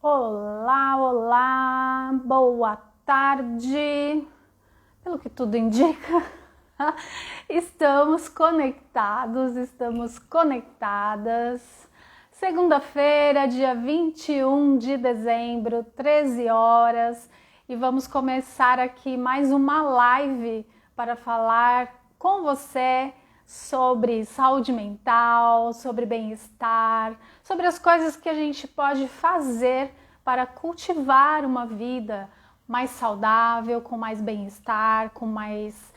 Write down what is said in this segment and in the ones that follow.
Olá, olá, boa tarde. Pelo que tudo indica, estamos conectados, estamos conectadas. Segunda-feira, dia 21 de dezembro, 13 horas, e vamos começar aqui mais uma live para falar com você sobre saúde mental, sobre bem-estar, sobre as coisas que a gente pode fazer para cultivar uma vida mais saudável, com mais bem-estar, com mais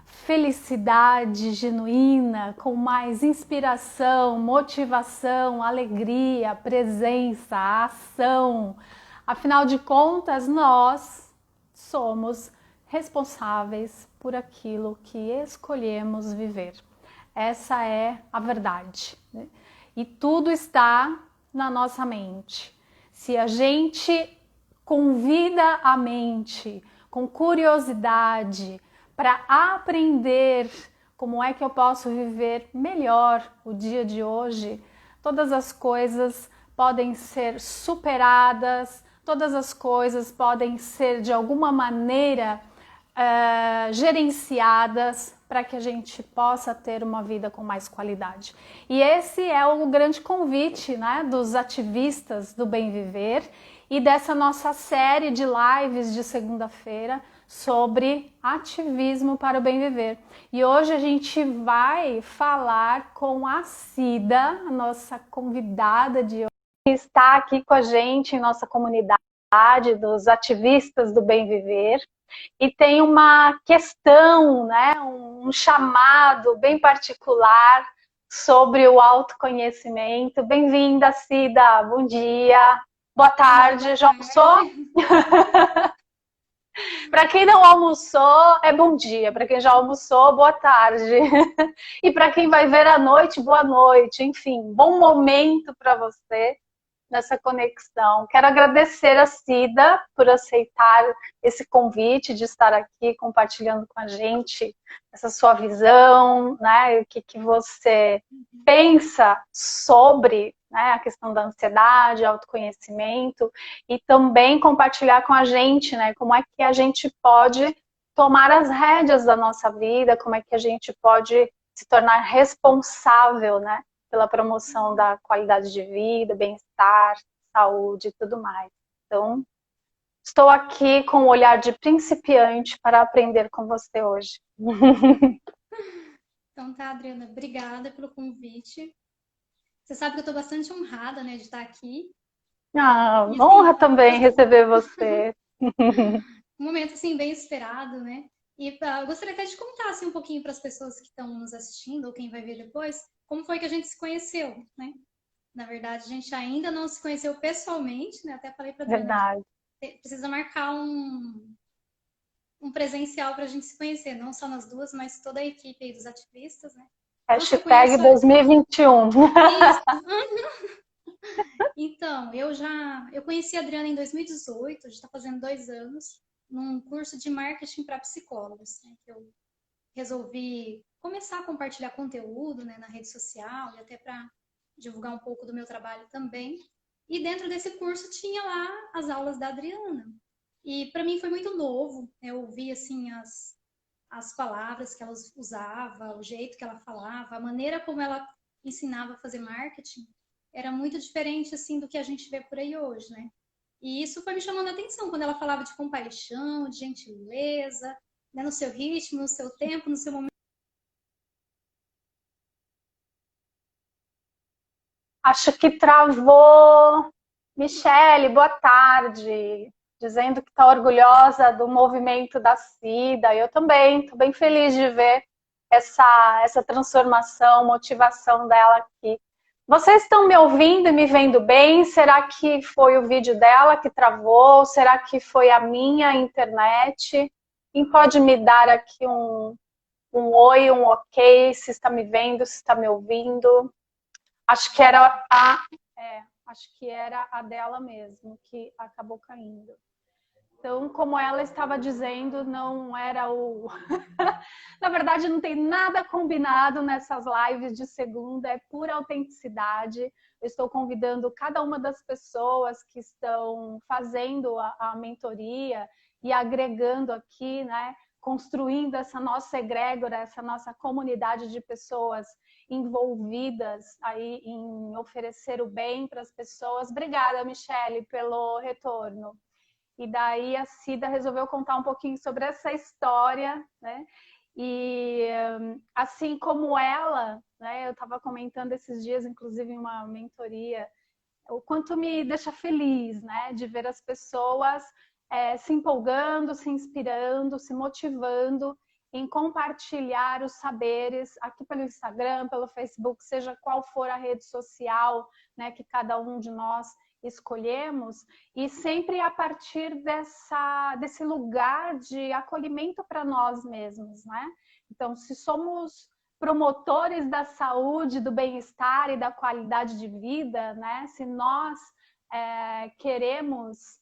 felicidade genuína, com mais inspiração, motivação, alegria, presença, ação. Afinal de contas, nós somos responsáveis por aquilo que escolhemos viver. Essa é a verdade, né? E tudo está na nossa mente. Se a gente convida a mente com curiosidade para aprender como é que eu posso viver melhor o dia de hoje, todas as coisas podem ser superadas, todas as coisas podem ser de alguma maneira gerenciadas para que a gente possa ter uma vida com mais qualidade. E esse é o grande convite, né, dos ativistas do bem viver e dessa nossa série de lives de segunda-feira sobre ativismo para o bem viver. E hoje a gente vai falar com a Cida, a nossa convidada de hoje, que está aqui com a gente em nossa comunidade dos ativistas do bem viver. E tem uma questão, né, um chamado bem particular sobre o autoconhecimento. Bem-vinda, Cida. Bom dia. Boa tarde. Já almoçou? Para quem não almoçou, é bom dia. Para quem já almoçou, boa tarde. E para quem vai ver à noite, boa noite. Enfim, bom momento para você nessa conexão. Quero agradecer a Cida por aceitar esse convite de estar aqui compartilhando com a gente essa sua visão, né? O que você pensa sobre, né, a questão da ansiedade, autoconhecimento, e também compartilhar com a gente, né, como é que a gente pode tomar as rédeas da nossa vida, como é que a gente pode se tornar responsável, né, pela promoção da qualidade de vida, bem-estar, saúde e tudo mais. Então, estou aqui com o olhar de principiante para aprender com você hoje. Então tá, Adriana, obrigada pelo convite. Você sabe que eu estou bastante honrada, né, de estar aqui. Ah, E honra assim, também receber você. um momento assim bem esperado, né? E eu gostaria até de contar assim, um pouquinho para as pessoas que estão nos assistindo ou quem vai ver depois, como foi que a gente se conheceu, né? Na verdade, a gente ainda não se conheceu pessoalmente, né? Até falei para a Adriana Verdade. que precisa marcar um presencial para a gente se conhecer, não só nós duas, mas toda a equipe aí dos ativistas, né? Você Hashtag conhece 2021. isso? Então, eu conheci a Adriana em 2018, já está fazendo 2 anos, num curso de marketing para psicólogos, né, que eu resolvi começar a compartilhar conteúdo, né, na rede social e até para divulgar um pouco do meu trabalho também. E dentro desse curso tinha lá as aulas da Adriana. E para mim foi muito novo, né, eu ouvi assim as palavras que ela usava, o jeito que ela falava, a maneira como ela ensinava a fazer marketing era muito diferente assim do que a gente vê por aí hoje, né? E isso foi me chamando a atenção quando ela falava de compaixão, de gentileza, né, no seu ritmo, no seu tempo, no seu momento. Acho que travou. Michele, boa tarde. Dizendo que está orgulhosa do movimento da Cida. Eu também, estou bem feliz de ver essa transformação, motivação dela aqui. Vocês estão me ouvindo e me vendo bem? Será que foi o vídeo dela que travou? Será que foi a minha internet? Quem pode me dar aqui um oi, um ok, se está me vendo, se está me ouvindo? Acho que era acho que era a dela mesmo que acabou caindo. Então, como ela estava dizendo, não era o... Na verdade, não tem nada combinado nessas lives de segunda, é pura autenticidade. Eu estou convidando cada uma das pessoas que estão fazendo a mentoria e agregando aqui, né? Construindo essa nossa egrégora, essa nossa comunidade de pessoas envolvidas aí em oferecer o bem para as pessoas. Obrigada, Michele, pelo retorno. E daí a Cida resolveu contar um pouquinho sobre essa história, né? E assim como ela, né? Eu estava comentando esses dias, inclusive em uma mentoria, o quanto me deixa feliz, né? De ver as pessoas se empolgando, se inspirando, se motivando em compartilhar os saberes aqui pelo Instagram, pelo Facebook, seja qual for a rede social, né? Que cada um de nós escolhemos, e sempre a partir desse lugar de acolhimento para nós mesmos, né? Então, se somos promotores da saúde, do bem-estar e da qualidade de vida, né? Se nós queremos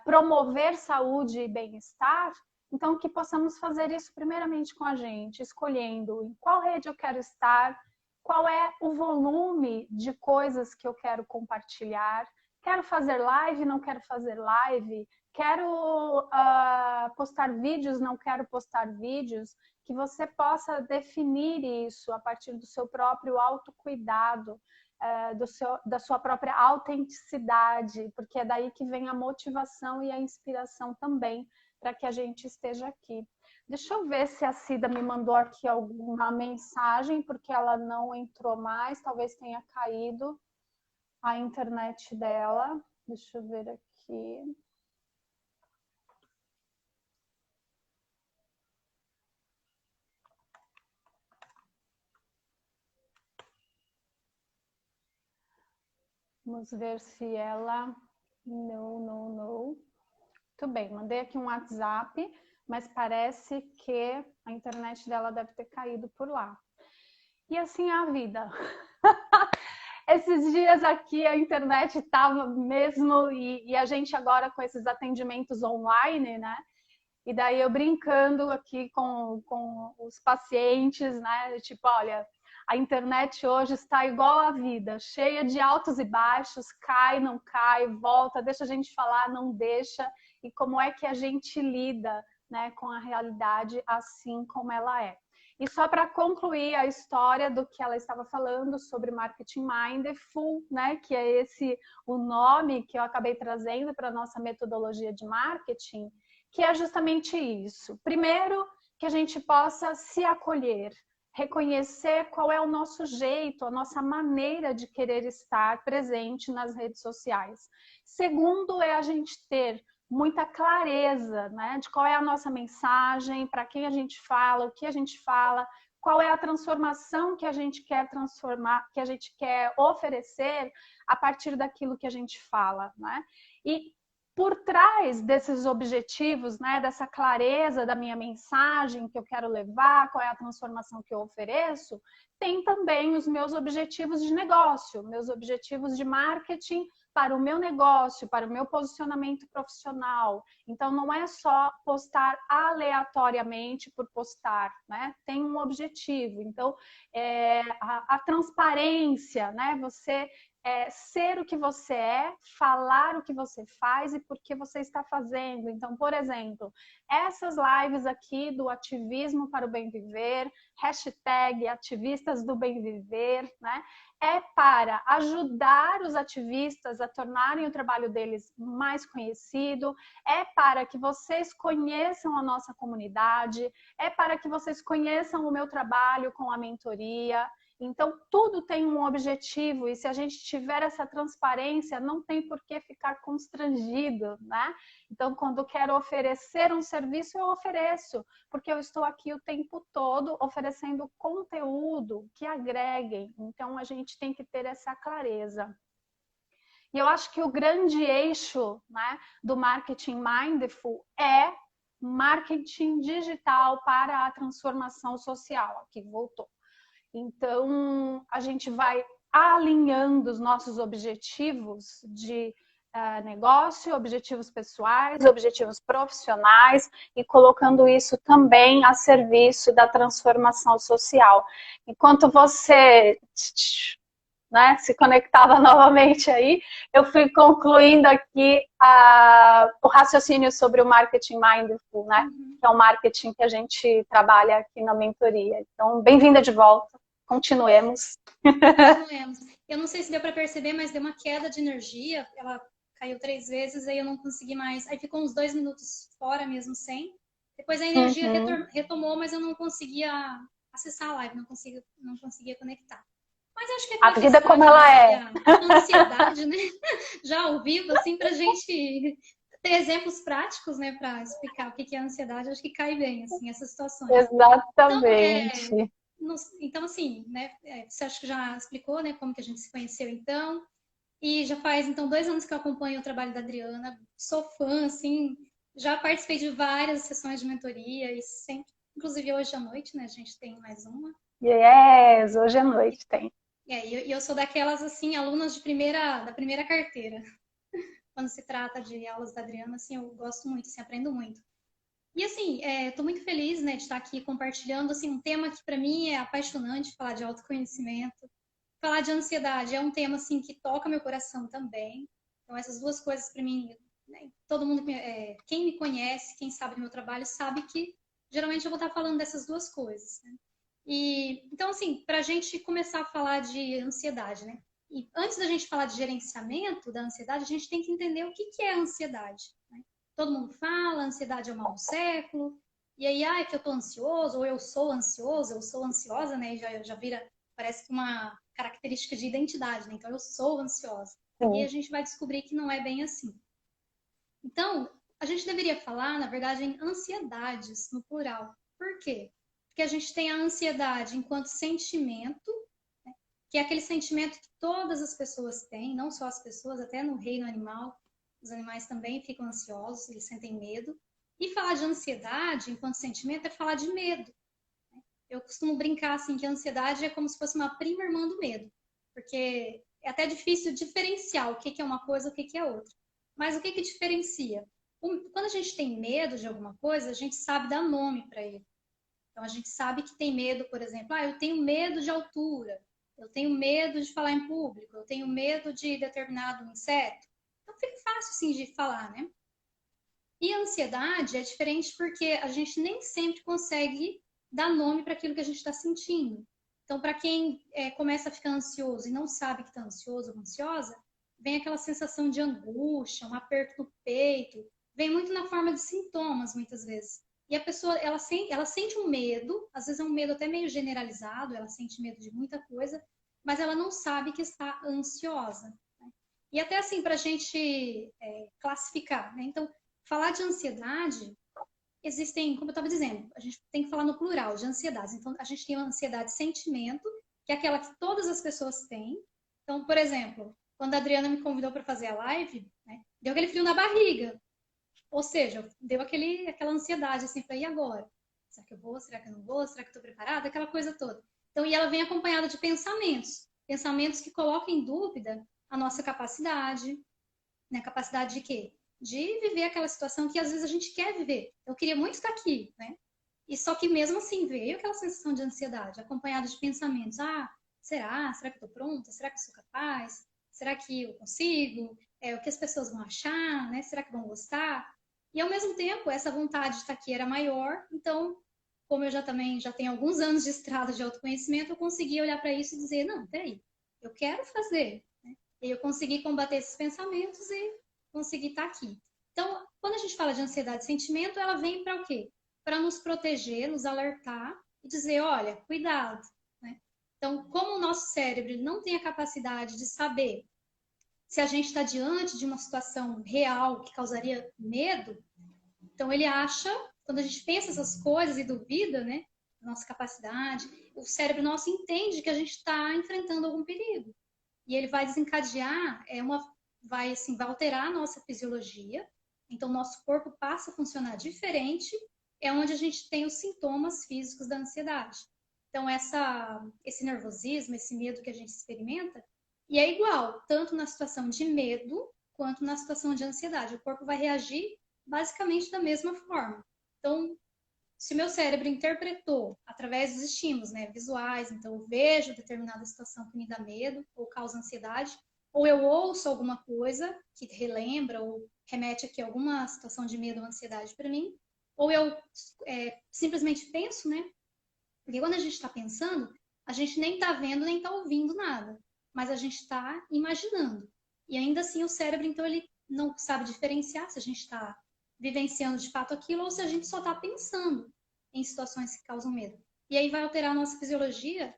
promover saúde e bem-estar, então que possamos fazer isso primeiramente com a gente, escolhendo em qual rede eu quero estar, qual é o volume de coisas que eu quero compartilhar. Quero fazer live, não quero fazer live. Quero postar vídeos, não quero postar vídeos. Que você possa definir isso a partir do seu próprio autocuidado, da sua própria autenticidade, porque é daí que vem a motivação e a inspiração também para que a gente esteja aqui. Deixa eu ver se a Cida me mandou aqui alguma mensagem, porque ela não entrou mais, talvez tenha caído a internet dela. Deixa eu ver aqui. Vamos ver se ela... Não. Tudo bem, mandei aqui um WhatsApp, mas parece que a internet dela deve ter caído por lá. E assim é a vida. Esses dias aqui a internet estava mesmo, e a gente agora com esses atendimentos online, né? E daí eu brincando aqui com os pacientes, né? Tipo, olha, a internet hoje está igual à vida, cheia de altos e baixos, cai, não cai, volta, deixa a gente falar, não deixa. E como é que a gente lida, né, com a realidade assim como ela é. E só para concluir a história do que ela estava falando sobre Marketing Mindful, né, que é esse o nome que eu acabei trazendo para a nossa metodologia de marketing, que é justamente isso. Primeiro, que a gente possa se acolher, reconhecer qual é o nosso jeito, a nossa maneira de querer estar presente nas redes sociais. Segundo, é a gente ter muita clareza, né, de qual é a nossa mensagem, para quem a gente fala, o que a gente fala, qual é a transformação que a gente quer transformar, que a gente quer oferecer a partir daquilo que a gente fala, né? E por trás desses objetivos, né, dessa clareza da minha mensagem que eu quero levar, qual é a transformação que eu ofereço, tem também os meus objetivos de negócio, meus objetivos de marketing para o meu negócio, para o meu posicionamento profissional. Então, não é só postar aleatoriamente por postar, né? Tem um objetivo. Então, a transparência, né? Você ser o que você é, falar o que você faz e por que você está fazendo. Então, por exemplo, essas lives aqui do Ativismo para o Bem Viver, hashtag Ativistas do Bem Viver, né? É para ajudar os ativistas a tornarem o trabalho deles mais conhecido, é para que vocês conheçam a nossa comunidade, é para que vocês conheçam o meu trabalho com a mentoria. Então, tudo tem um objetivo, e se a gente tiver essa transparência, não tem por que ficar constrangido, né? Então, quando quero oferecer um serviço, eu ofereço, porque eu estou aqui o tempo todo oferecendo conteúdo que agreguem. Então, a gente tem que ter essa clareza. E eu acho que o grande eixo, né, do marketing mindful é marketing digital para a transformação social. Aqui, voltou. Então, a gente vai alinhando os nossos objetivos de negócio, objetivos pessoais, objetivos profissionais e colocando isso também a serviço da transformação social. Enquanto você, né, se conectava novamente aí, eu fui concluindo aqui o raciocínio sobre o marketing mindful, né, que é o marketing que a gente trabalha aqui na mentoria. Então, bem-vinda de volta. Continuemos. Continuemos. Eu não sei se deu para perceber, mas deu uma queda de energia. Ela caiu 3 vezes, aí eu não consegui mais. Aí ficou uns 2 minutos fora mesmo, sem. Depois a energia retomou, mas eu não conseguia acessar a live, não conseguia conectar. Mas acho que é a vida como ela é. A ansiedade, né? Já ao vivo, assim, para a gente ter exemplos práticos, né, para explicar o que é a ansiedade, acho que cai bem, assim, essas situações. Exatamente. Então, assim, né, você acha que já explicou, né, como que a gente se conheceu, então, e já faz, então, 2 anos que eu acompanho o trabalho da Adriana, sou fã, assim, já participei de várias sessões de mentoria e sempre, inclusive hoje à noite, né, a gente tem mais uma. Yes, hoje à noite tem. E eu sou daquelas, assim, alunas da primeira carteira. Quando se trata de aulas da Adriana, assim, eu gosto muito, assim, aprendo muito. E assim, estou muito feliz, né, de estar aqui compartilhando assim, um tema que para mim é apaixonante, falar de autoconhecimento. Falar de ansiedade é um tema assim, que toca meu coração também. Então, essas duas coisas para mim, né, todo mundo, quem me conhece, quem sabe do meu trabalho, sabe que geralmente eu vou estar falando dessas duas coisas. Né? Então, assim, para a gente começar a falar de ansiedade, né? E antes da gente falar de gerenciamento da ansiedade, a gente tem que entender o que é a ansiedade. Né? Todo mundo fala, ansiedade é o mal do século, e aí, é que eu tô ansioso, ou eu sou ansioso, eu sou ansiosa, né? Já vira, parece que uma característica de identidade, né? Então, eu sou ansiosa. Sim. E a gente vai descobrir que não é bem assim. Então, a gente deveria falar, na verdade, em ansiedades, no plural. Por quê? Porque a gente tem a ansiedade enquanto sentimento, né? Que é aquele sentimento que todas as pessoas têm, não só as pessoas, até no reino animal, os animais também ficam ansiosos, eles sentem medo. E falar de ansiedade enquanto sentimento é falar de medo. Eu costumo brincar assim que a ansiedade é como se fosse uma prima irmã do medo, porque é até difícil diferenciar o que é uma coisa e o que é outra. Mas o que diferencia? Quando a gente tem medo de alguma coisa, a gente sabe dar nome para ele. Então a gente sabe que tem medo, por exemplo, eu tenho medo de altura, eu tenho medo de falar em público, eu tenho medo de determinado inseto. Então fica fácil assim de falar, né? E a ansiedade é diferente porque a gente nem sempre consegue dar nome para aquilo que a gente está sentindo. Então, para quem começa a ficar ansioso e não sabe que está ansioso ou ansiosa, vem aquela sensação de angústia, um aperto no peito, vem muito na forma de sintomas, muitas vezes. E a pessoa, ela sente um medo, às vezes é um medo até meio generalizado, ela sente medo de muita coisa, mas ela não sabe que está ansiosa. Né? E até assim, para a gente classificar, né? Então, falar de ansiedade, existem, como eu estava dizendo, a gente tem que falar no plural de ansiedades. Então, a gente tem uma ansiedade de sentimento, que é aquela que todas as pessoas têm. Então, por exemplo, quando a Adriana me convidou para fazer a live, né, deu aquele frio na barriga. Ou seja, deu aquela ansiedade, assim, para ir agora? Será que eu vou? Será que eu não vou? Será que eu estou preparada? Aquela coisa toda. Então, e ela vem acompanhada de pensamentos. Pensamentos que colocam em dúvida a nossa capacidade. Né? Capacidade de quê? De viver aquela situação que às vezes a gente quer viver. Eu queria muito estar aqui, né? E só que mesmo assim veio aquela sensação de ansiedade, acompanhada de pensamentos. Será? Será que eu estou pronta? Será que eu sou capaz? Será que eu consigo? O que as pessoas vão achar? Né? Será que vão gostar? E ao mesmo tempo, essa vontade de estar aqui era maior. Então, como eu já tenho alguns anos de estrada de autoconhecimento, eu consegui olhar para isso e dizer, não, peraí, eu quero fazer. Né? E eu consegui combater esses pensamentos e conseguir estar aqui. Então, quando a gente fala de ansiedade e sentimento, ela vem para o quê? Para nos proteger, nos alertar e dizer, olha, cuidado. Né? Então, como o nosso cérebro não tem a capacidade de saber se a gente está diante de uma situação real que causaria medo, então ele acha, quando a gente pensa essas coisas e duvida, né, da nossa capacidade, o cérebro nosso entende que a gente está enfrentando algum perigo. E ele vai desencadear, vai alterar a nossa fisiologia, então nosso corpo passa a funcionar diferente, é onde a gente tem os sintomas físicos da ansiedade. Então esse nervosismo, esse medo que a gente experimenta, e é igual, tanto na situação de medo, quanto na situação de ansiedade. O corpo vai reagir basicamente da mesma forma. Então, se meu cérebro interpretou através dos estímulos, né, visuais, então eu vejo determinada situação que me dá medo ou causa ansiedade, ou eu ouço alguma coisa que relembra ou remete aqui a alguma situação de medo ou ansiedade para mim, ou eu simplesmente penso, né? Porque quando a gente está pensando, a gente nem está vendo nem está ouvindo nada, mas a gente está imaginando. E ainda assim o cérebro, então, ele não sabe diferenciar se a gente está vivenciando de fato aquilo ou se a gente só está pensando em situações que causam medo. E aí vai alterar a nossa fisiologia,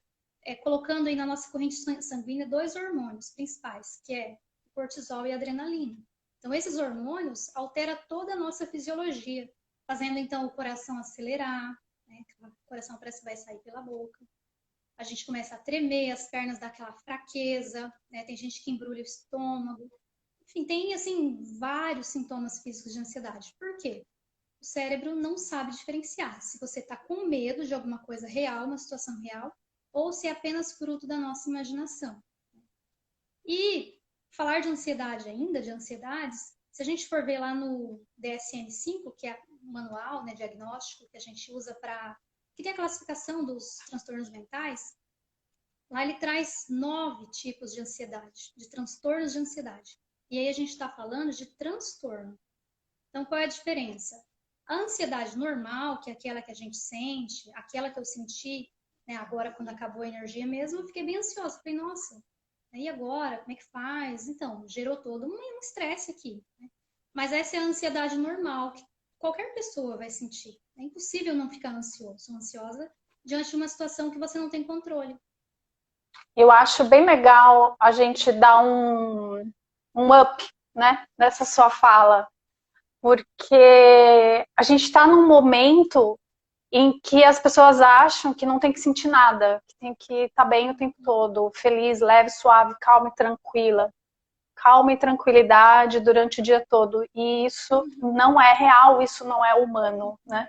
colocando aí na nossa corrente sanguínea 2 hormônios principais, que é o cortisol e a adrenalina. Então, esses hormônios alteram toda a nossa fisiologia, fazendo então o coração acelerar, né? O coração parece que vai sair pela boca. A gente começa a tremer, as pernas dão aquela fraqueza, né? Tem gente que embrulha o estômago. Enfim, tem assim vários sintomas físicos de ansiedade. Por quê? O cérebro não sabe diferenciar se você está com medo de alguma coisa real, uma situação real, ou se é apenas fruto da nossa imaginação. E falar de ansiedade ainda, de ansiedades, se a gente for ver lá no DSM-5, que é o manual, né, diagnóstico que a gente usa para criar a classificação dos transtornos mentais, lá ele traz 9 tipos de ansiedade, de transtornos de ansiedade. E aí a gente está falando de transtorno. Então, qual é a diferença? A ansiedade normal, que é aquela que a gente sente, aquela que eu senti, né, agora quando acabou a energia mesmo, eu fiquei bem ansiosa. Falei, nossa, e agora? Como é que faz? Então, gerou todo um estresse aqui, né? Mas essa é a ansiedade normal, que qualquer pessoa vai sentir. É impossível não ficar ansioso, ansiosa, diante de uma situação que você não tem controle. Eu acho bem legal a gente dar um up, né, nessa sua fala, porque a gente está num momento em que as pessoas acham que não tem que sentir nada, que tem que estar bem o tempo todo, feliz, leve, suave, calma e tranquila. Calma e tranquilidade durante o dia todo. E isso não é real, isso não é humano, né?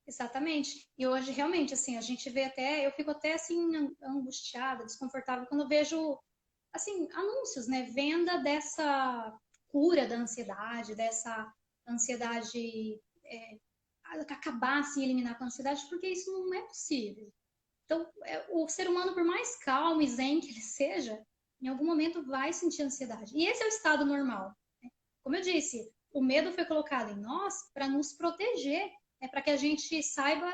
Exatamente. E hoje, realmente, assim, a gente vê até, eu fico até, assim, angustiada, desconfortável, quando eu vejo, assim, anúncios, né? Venda dessa cura da ansiedade, dessa ansiedade, acabar, assim, eliminar com a ansiedade, porque isso não é possível. Então, o ser humano, por mais calmo e zen que ele seja, em algum momento vai sentir ansiedade. E esse é o estado normal. Né? Como eu disse, o medo foi colocado em nós para nos proteger, para que a gente saiba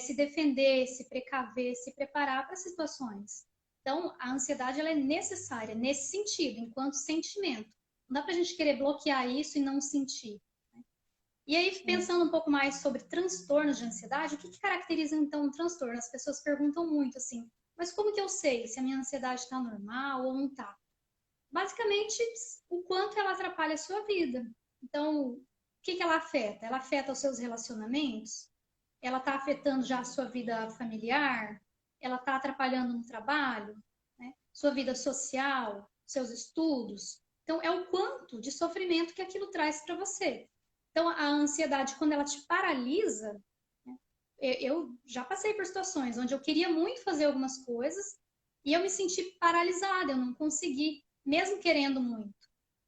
se defender, se precaver, se preparar para situações. Então, a ansiedade ela é necessária nesse sentido, enquanto sentimento. Não dá para a gente querer bloquear isso e não sentir. E aí, pensando um pouco mais sobre transtornos de ansiedade, o que caracteriza então um transtorno? As pessoas perguntam muito assim, mas como que eu sei se a minha ansiedade está normal ou não está? Basicamente, o quanto ela atrapalha a sua vida. Então, o que ela afeta? Ela afeta os seus relacionamentos? Ela está afetando já a sua vida familiar? Ela está atrapalhando no trabalho? Né? Sua vida social? Seus estudos? Então, é o quanto de sofrimento que aquilo traz para você. Então, a ansiedade, quando ela te paralisa, né? Eu já passei por situações onde eu queria muito fazer algumas coisas e eu me senti paralisada, eu não consegui, mesmo querendo muito.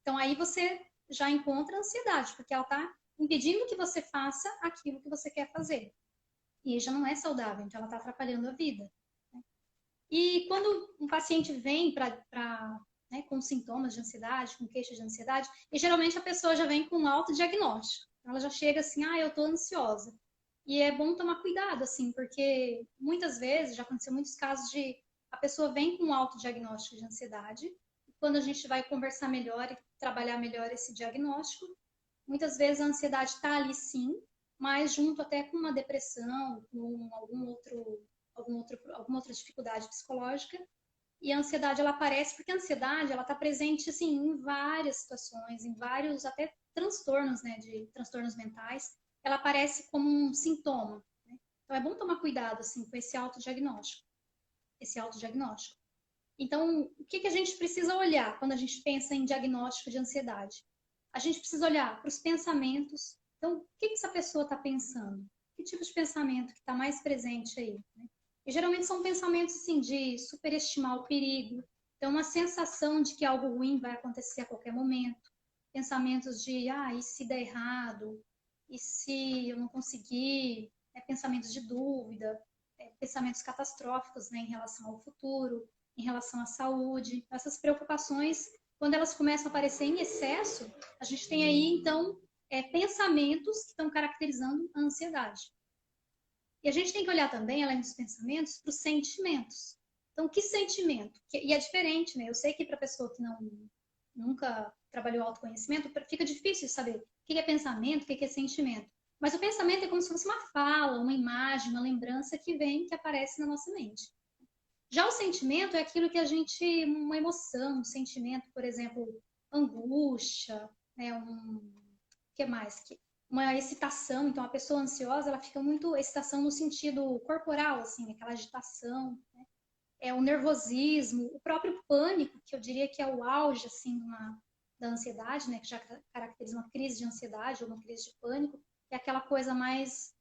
Então, aí você já encontra a ansiedade, porque ela está impedindo que você faça aquilo que você quer fazer. E já não é saudável, então ela está atrapalhando a vida. Né? E quando um paciente vem né, com sintomas de ansiedade, com queixa de ansiedade, e geralmente a pessoa já vem com um autodiagnóstico. Ela já chega assim, eu estou ansiosa. E é bom tomar cuidado, assim, porque muitas vezes, já aconteceu muitos casos de a pessoa vem com um autodiagnóstico de ansiedade, e quando a gente vai conversar melhor e trabalhar melhor esse diagnóstico, muitas vezes a ansiedade está ali sim, mas junto até com uma depressão, com alguma outra dificuldade psicológica, e a ansiedade ela aparece porque a ansiedade ela está presente assim em várias situações, em vários até transtornos, né, de transtornos mentais. Ela aparece como um sintoma. Né? Então é bom tomar cuidado assim com esse autodiagnóstico, esse autodiagnóstico. Então o que a gente precisa olhar quando a gente pensa em diagnóstico de ansiedade? A gente precisa olhar para os pensamentos. Então o que essa pessoa está pensando? Que tipo de pensamento que está mais presente aí? Né? E geralmente são pensamentos assim de superestimar o perigo, Então, uma sensação de que algo ruim vai acontecer a qualquer momento. Pensamentos de, e se der errado? E se eu não conseguir? Pensamentos de dúvida, pensamentos catastróficos, né, em relação ao futuro, em relação à saúde. Essas preocupações, quando elas começam a aparecer em excesso, a gente tem aí, então, pensamentos que estão caracterizando a ansiedade. E a gente tem que olhar também, além dos pensamentos, para os sentimentos. Então, que sentimento? E é diferente, né? Eu sei que para a pessoa que nunca trabalhou autoconhecimento, fica difícil de saber o que é pensamento, o que é sentimento. Mas o pensamento é como se fosse uma fala, uma imagem, uma lembrança que vem, que aparece na nossa mente. Já o sentimento é aquilo que a gente, uma emoção, um sentimento, por exemplo, angústia, né? O que mais? Uma excitação. Então, a pessoa ansiosa, ela fica muito excitação no sentido corporal, assim, aquela agitação, né? O nervosismo, o próprio pânico, que eu diria que é o auge, assim, da ansiedade, né? Que já caracteriza uma crise de ansiedade ou uma crise de pânico, é aquela coisa mais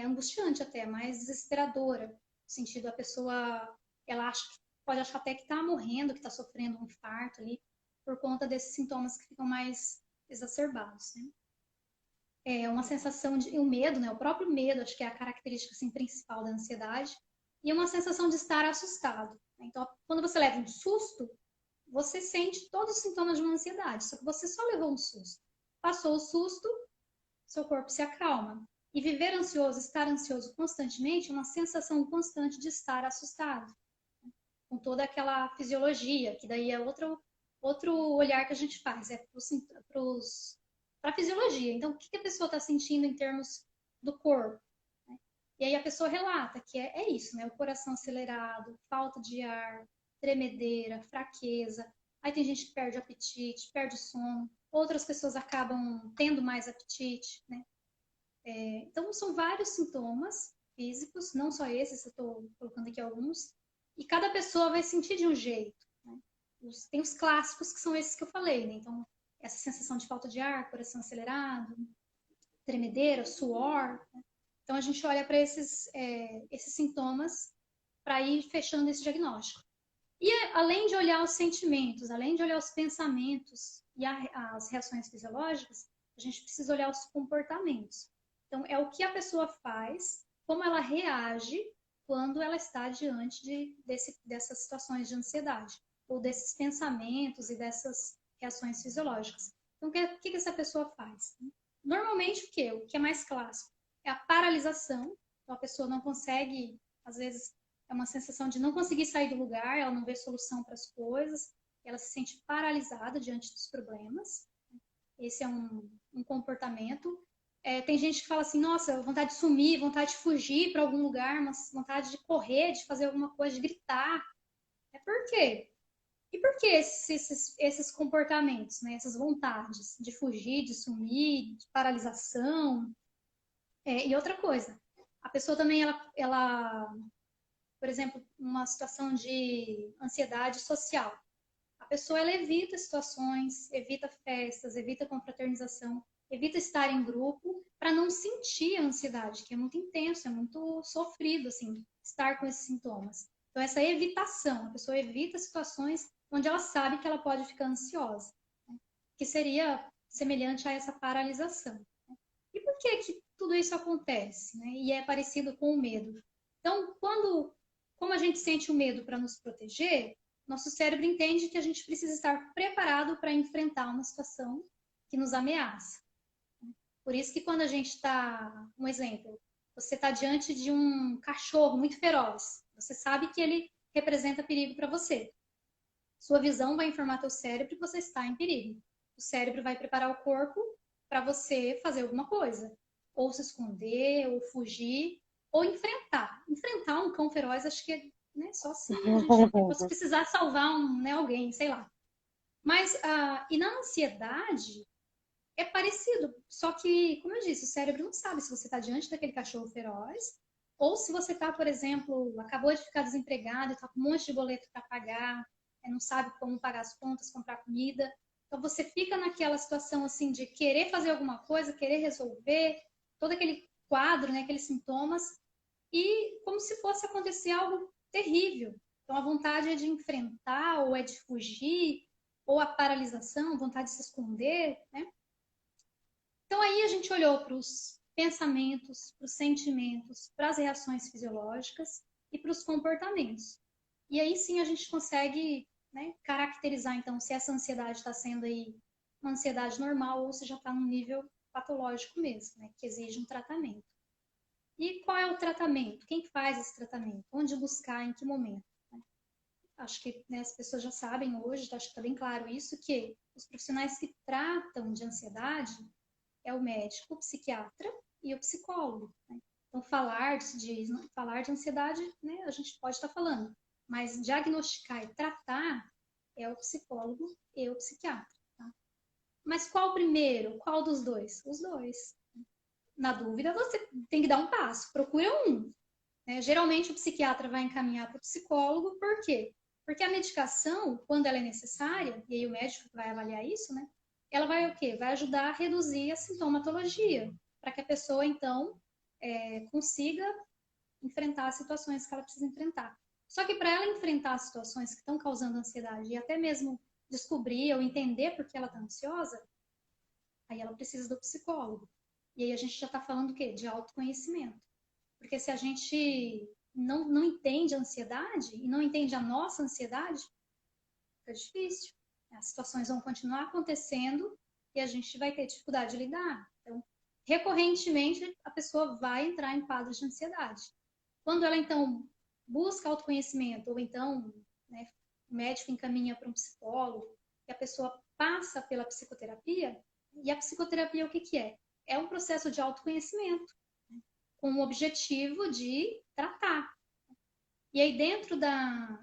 angustiante até, mais desesperadora, no sentido da pessoa, ela pode achar até que está morrendo, que está sofrendo um infarto ali, por conta desses sintomas que ficam mais exacerbados, né? É uma sensação de, o medo, né? O próprio medo, acho que é a característica assim, principal da ansiedade, e uma sensação de estar assustado. Então, quando você leva um susto, você sente todos os sintomas de uma ansiedade, só que você só levou um susto. Passou o susto, seu corpo se acalma. E viver ansioso, estar ansioso constantemente, é uma sensação constante de estar assustado, com toda aquela fisiologia, que daí é outro olhar que a gente faz, para a fisiologia. Então, o que a pessoa está sentindo em termos do corpo? Né? E aí a pessoa relata que é isso, né? O coração acelerado, falta de ar, tremedeira, fraqueza. Aí tem gente que perde o apetite, perde o sono. Outras pessoas acabam tendo mais apetite, né? Então, são vários sintomas físicos, não só esses, eu estou colocando aqui alguns, e cada pessoa vai sentir de um jeito. Né? Tem os clássicos, que são esses que eu falei, né? Então, essa sensação de falta de ar, coração acelerado, tremedeira, suor. Né? Então, a gente olha para esses sintomas para ir fechando esse diagnóstico. E além de olhar os sentimentos, além de olhar os pensamentos e as reações fisiológicas, a gente precisa olhar os comportamentos. Então, é o que a pessoa faz, como ela reage quando ela está diante dessas situações de ansiedade, ou desses pensamentos e dessas reações fisiológicas. Então, o que essa pessoa faz? Normalmente, o que é mais clássico? É a paralisação. Então, a pessoa não consegue, às vezes, é uma sensação de não conseguir sair do lugar, ela não vê solução para as coisas, ela se sente paralisada diante dos problemas. Esse é um comportamento. Tem gente que fala assim, nossa, vontade de sumir, vontade de fugir para algum lugar, mas vontade de correr, de fazer alguma coisa, de gritar. Por quê? E por que esses comportamentos, né? Essas vontades de fugir, de sumir, de paralisação? E outra coisa, a pessoa também, ela, por exemplo, uma situação de ansiedade social. A pessoa ela evita situações, evita festas, evita confraternização, evita estar em grupo para não sentir a ansiedade, que é muito intenso, é muito sofrido, assim, estar com esses sintomas. Então, essa evitação, a pessoa evita situações onde ela sabe que ela pode ficar ansiosa, né? Que seria semelhante a essa paralisação. Né? E por que tudo isso acontece? Né? E é parecido com o medo. Então, como a gente sente o medo para nos proteger, nosso cérebro entende que a gente precisa estar preparado para enfrentar uma situação que nos ameaça. Por isso que quando a gente está, um exemplo, você está diante de um cachorro muito feroz, você sabe que ele representa perigo para você. Sua visão vai informar teu cérebro que você está em perigo. O cérebro vai preparar o corpo para você fazer alguma coisa, ou se esconder, ou fugir, ou enfrentar. Enfrentar um cão feroz, acho que é, né, só se a gente fosse precisar salvar alguém, sei lá. Mas, e na ansiedade, é parecido. Só que, como eu disse, o cérebro não sabe se você está diante daquele cachorro feroz, ou se você está, por exemplo, acabou de ficar desempregado, está com um monte de boleto para pagar, não sabe como pagar as contas, comprar comida. Então, você fica naquela situação assim de querer fazer alguma coisa, querer resolver, todo aquele quadro, né, aqueles sintomas, e como se fosse acontecer algo terrível, Então, a vontade é de enfrentar, ou é de fugir, ou a paralisação, vontade de se esconder, né? Então, aí a gente olhou para os pensamentos, para os sentimentos, para as reações fisiológicas e para os comportamentos. E aí sim a gente consegue, né, caracterizar, então, se essa ansiedade está sendo aí uma ansiedade normal ou se já está num nível patológico mesmo, né, que exige um tratamento. E qual é o tratamento? Quem faz esse tratamento? Onde buscar? Em que momento? Acho que, né, as pessoas já sabem hoje, acho que está bem claro isso, que os profissionais que tratam de ansiedade é o médico, o psiquiatra e o psicólogo, né? Então, falar de ansiedade, né, a gente pode estar falando, mas diagnosticar e tratar é o psicólogo e o psiquiatra. Tá? Mas qual primeiro? Qual dos dois? Os dois. Na dúvida, você tem que dar um passo, procura um. Né? Geralmente, o psiquiatra vai encaminhar para o psicólogo, por quê? Porque a medicação, quando ela é necessária, e aí o médico vai avaliar isso, né? Ela vai o quê? Vai ajudar a reduzir a sintomatologia, para que a pessoa, então, consiga enfrentar as situações que ela precisa enfrentar. Só que para ela enfrentar as situações que estão causando ansiedade e até mesmo descobrir ou entender por que ela está ansiosa, aí ela precisa do psicólogo. E aí a gente já está falando o quê? De autoconhecimento. Porque se a gente não entende a ansiedade e não entende a nossa ansiedade, fica difícil. As situações vão continuar acontecendo e a gente vai ter dificuldade de lidar. Então, recorrentemente, a pessoa vai entrar em quadros de ansiedade. Quando ela, então, busca autoconhecimento, ou então, né, o médico encaminha para um psicólogo, e a pessoa passa pela psicoterapia, e a psicoterapia o que que é? É um processo de autoconhecimento, né, com o objetivo de tratar. E aí, dentro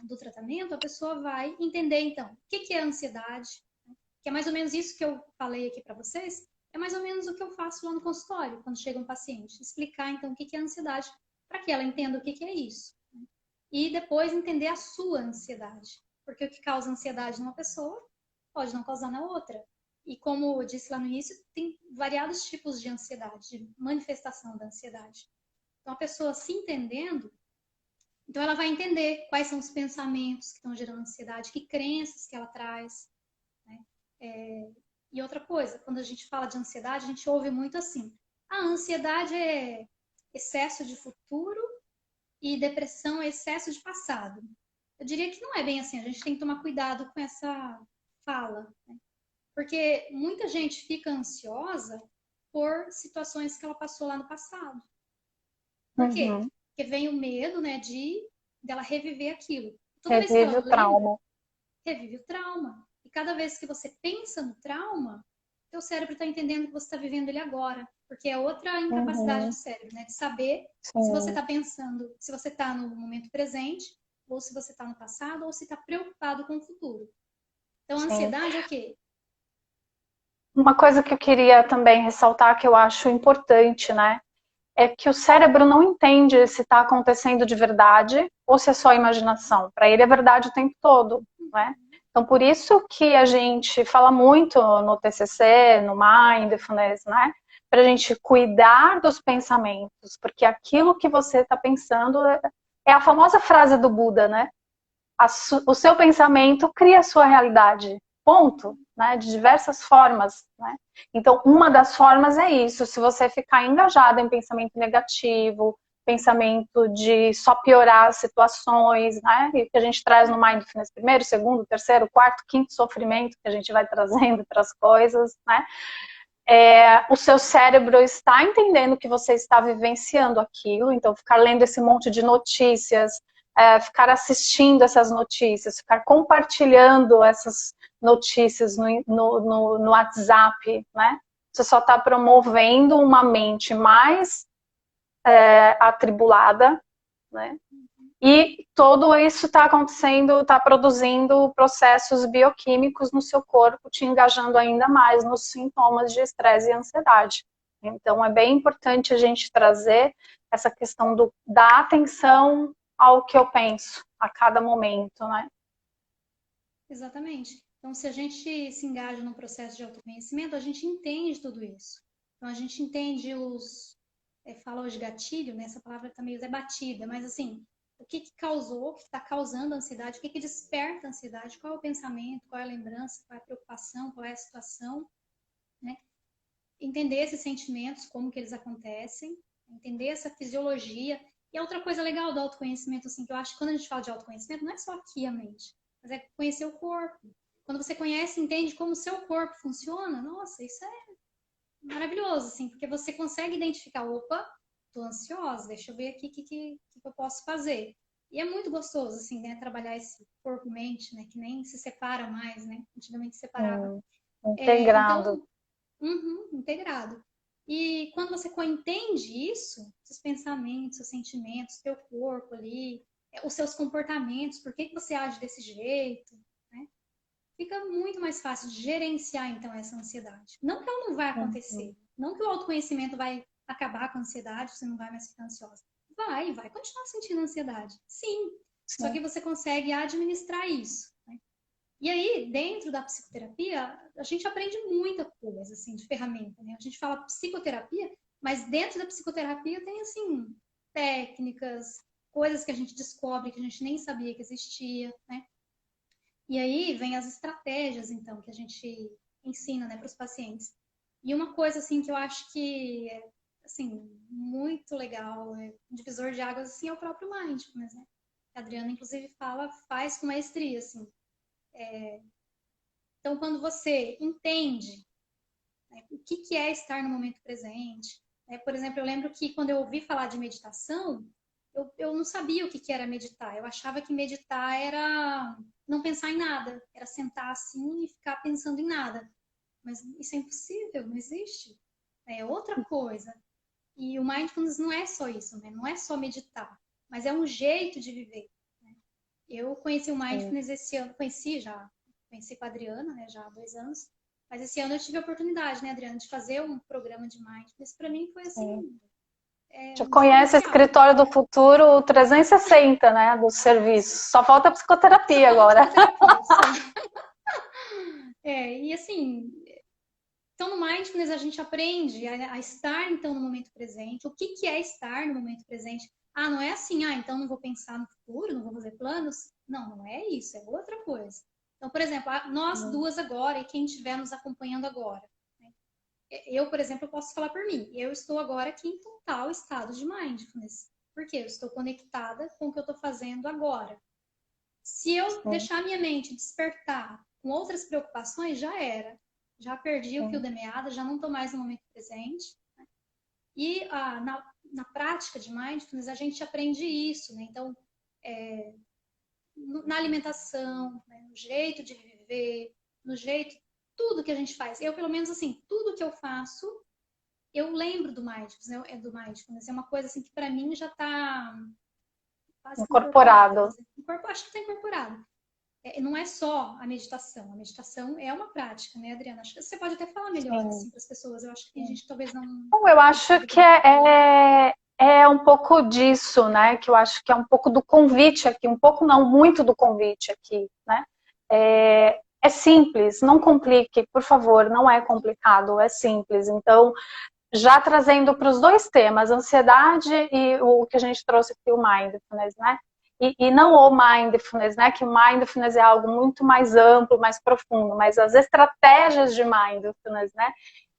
do tratamento, a pessoa vai entender, então, o que que é ansiedade, né, que é mais ou menos isso que eu falei aqui para vocês, é mais ou menos o que eu faço lá no consultório, quando chega um paciente. Explicar, então, o que que é ansiedade, para que ela entenda o que que é isso. Né? E depois entender a sua ansiedade. Porque o que causa ansiedade numa pessoa pode não causar na outra. E como eu disse lá no início, tem variados tipos de ansiedade, de manifestação da ansiedade. Então, a pessoa se entendendo, então ela vai entender quais são os pensamentos que estão gerando ansiedade, que crenças que ela traz. Né? E outra coisa, quando a gente fala de ansiedade, a gente ouve muito assim: a ansiedade é excesso de futuro e depressão é excesso de passado. Eu diria que não é bem assim, a gente tem que tomar cuidado com essa fala, né? Porque muita gente fica ansiosa por situações que ela passou lá no passado. Por quê? Uhum. Porque vem o medo, né, dela reviver aquilo. Toda vez que ela Revive o lembra, trauma. revive o trauma. E cada vez que você pensa no trauma, teu cérebro está entendendo que você está vivendo ele agora. Porque é outra incapacidade do Uhum. cérebro, né? De saber se você Sim, está pensando, se você está no momento presente, ou se você está no passado, ou se está preocupado com o futuro. Então, a sim. ansiedade é o quê? Uma coisa que eu queria também ressaltar, que eu acho importante, né? É que o cérebro não entende se está acontecendo de verdade ou se é só imaginação. Para ele é verdade o tempo todo, né? Então, por isso que a gente fala muito no TCC, no Mindfulness, né? Para a gente cuidar dos pensamentos, porque aquilo que você está pensando é a famosa frase do Buda, né? O seu pensamento cria a sua realidade. Ponto, né? De diversas formas, né? Então, uma das formas é isso. Se você ficar engajado em pensamento negativo, pensamento de só piorar as situações, né? E que a gente traz no Mindfulness primeiro, segundo, terceiro, quarto, quinto sofrimento que a gente vai trazendo para as coisas, né? O seu cérebro está entendendo que você está vivenciando aquilo, então ficar lendo esse monte de notícias, ficar assistindo essas notícias, ficar compartilhando essas notícias no WhatsApp, né? Você só está promovendo uma mente mais atribulada, né? E tudo isso está acontecendo, está produzindo processos bioquímicos no seu corpo, te engajando ainda mais nos sintomas de estresse e ansiedade. Então, é bem importante a gente trazer essa questão da atenção ao que eu penso a cada momento, né? Exatamente. Então, se a gente se engaja num processo de autoconhecimento, a gente entende tudo isso. Então, a gente entende fala hoje gatilho, né? Essa palavra tá meio batida, mas assim, o que causou, o que está causando a ansiedade, o que desperta a ansiedade, qual é o pensamento, qual é a lembrança, qual é a preocupação, qual é a situação, né? Entender esses sentimentos, como que eles acontecem, entender essa fisiologia. E a outra coisa legal do autoconhecimento, assim, que eu acho que quando a gente fala de autoconhecimento, não é só aqui a mente, mas é conhecer o corpo. Quando você conhece, entende como o seu corpo funciona, nossa, isso é maravilhoso, assim, porque você consegue identificar, opa, tô ansiosa, deixa eu ver aqui o que eu posso fazer. E é muito gostoso, assim, né, trabalhar esse corpo-mente, né, que nem se separa mais, né, antigamente separava. Integrado. Então, integrado. E quando você entende isso, seus pensamentos, seus sentimentos, seu corpo ali, os seus comportamentos, por que você age desse jeito, né? Fica muito mais fácil de gerenciar, então, essa ansiedade. Não que ela não vai acontecer, não que o autoconhecimento vai acabar com a ansiedade, você não vai mais ficar ansiosa. Vai continuar sentindo ansiedade. Sim. Só que você consegue administrar isso. Né? E aí, dentro da psicoterapia, a gente aprende muita coisa, assim, de ferramenta, né? A gente fala psicoterapia, mas dentro da psicoterapia tem, assim, técnicas, coisas que a gente descobre que a gente nem sabia que existia, né? E aí vem as estratégias, então, que a gente ensina, né, para os pacientes. E uma coisa, assim, que eu acho que é, assim, muito legal, é um divisor de águas, assim, é o próprio mindfulness, né? A Adriana, inclusive, faz com maestria, assim. Então, quando você entende, né, o que é estar no momento presente, né? Por exemplo, eu lembro que quando eu ouvi falar de meditação, eu não sabia o que era meditar. Eu achava que meditar era não pensar em nada, era sentar assim e ficar pensando em nada. Mas isso é impossível, não existe. É outra coisa. E o mindfulness não é só isso, né? Não é só meditar, mas é um jeito de viver. Né? Eu conheci o mindfulness esse ano, conheci com a Adriana, né, já há 2 anos, mas esse ano eu tive a oportunidade, né, Adriana, de fazer um programa de mindfulness. Para mim foi assim, Já um conhece o diferencial. escritório do futuro 360, né, do serviço. Só falta a psicoterapia agora. E assim, então no mindfulness a gente aprende a estar então no momento presente. O que é estar no momento presente? Ah, não é assim, então não vou pensar no futuro, não vou fazer planos. Não, não é isso, é outra coisa. Então, por exemplo, nós duas agora e quem estiver nos acompanhando agora. Né? Eu, por exemplo, eu posso falar por mim. Eu estou agora aqui em total estado de mindfulness. Porque eu estou conectada com o que eu estou fazendo agora. Se eu deixar minha mente despertar com outras preocupações, já era. Já perdi o fio da meada, já não estou mais no momento presente. Né? E na prática de mindfulness, a gente aprende isso. Né? Então, na alimentação, né? No jeito de viver, no jeito, tudo que a gente faz. Eu, pelo menos, assim, tudo que eu faço, eu lembro do mindfulness. É uma coisa assim que para mim já está quase Incorporado. Acho que está incorporado. Não é só a meditação. A meditação é uma prática, né, Adriana? Acho que você pode até falar melhor assim, para as pessoas. Eu acho que tem gente que talvez não. Eu acho que é um pouco disso, né? Que eu acho que é um pouco do convite aqui, um pouco não, muito do convite aqui, né? É simples, não complique, por favor, não é complicado, é simples. Então, já trazendo para os dois temas, ansiedade e o que a gente trouxe aqui, o mindfulness, né? E não o mindfulness, né? Que o mindfulness é algo muito mais amplo, mais profundo, mas as estratégias de mindfulness, né?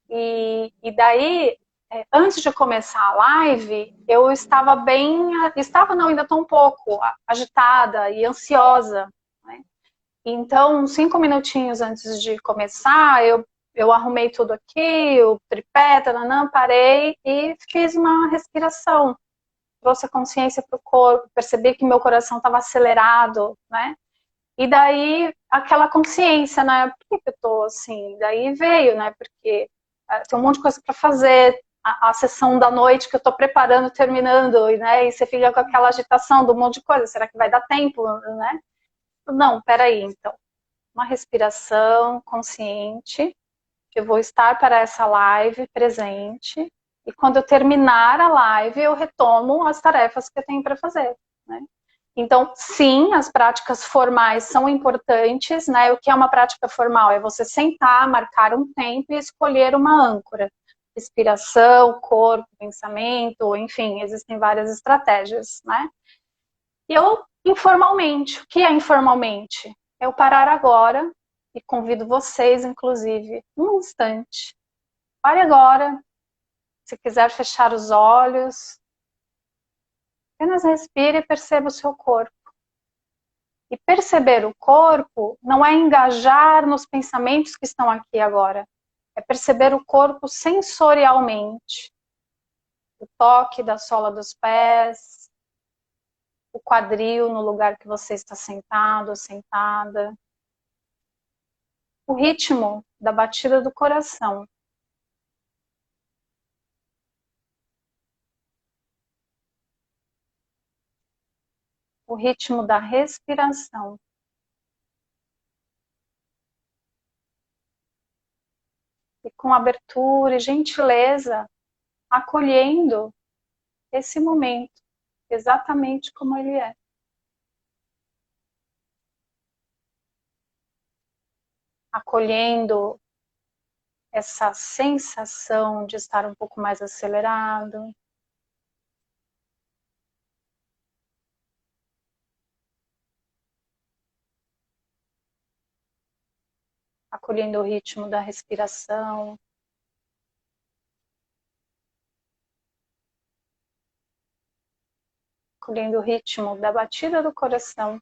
E daí, antes de começar a live, eu estava não, ainda estou um pouco agitada e ansiosa, né? Então, 5 minutinhos antes de começar, eu arrumei tudo aqui, o tripé, tananã, parei e fiz uma respiração. Trouxe a consciência para o corpo, percebi que meu coração estava acelerado, né? E daí, aquela consciência, né? Por que eu tô assim? Daí veio, né? Porque tem um monte de coisa para fazer, a sessão da noite que eu estou preparando, terminando, né? E você fica com aquela agitação do monte de coisa. Será que vai dar tempo, né? Não, peraí, então. Uma respiração consciente. Eu vou estar para essa live presente. E quando eu terminar a live, eu retomo as tarefas que eu tenho para fazer, né? Então, sim, as práticas formais são importantes, né? O que é uma prática formal? É você sentar, marcar um tempo e escolher uma âncora. Respiração, corpo, pensamento, enfim, existem várias estratégias, né? Eu, informalmente, o que é informalmente? É o parar agora, e convido vocês, inclusive, um instante. Pare agora, se quiser fechar os olhos, apenas respire e perceba o seu corpo. E perceber o corpo não é engajar nos pensamentos que estão aqui agora, é perceber o corpo sensorialmente. O toque da sola dos pés, o quadril no lugar que você está sentado ou sentada, o ritmo da batida do coração. O ritmo da respiração. E com abertura e gentileza, acolhendo esse momento, exatamente como ele é. Acolhendo essa sensação de estar um pouco mais acelerado. Acolhendo o ritmo da respiração. Acolhendo o ritmo da batida do coração.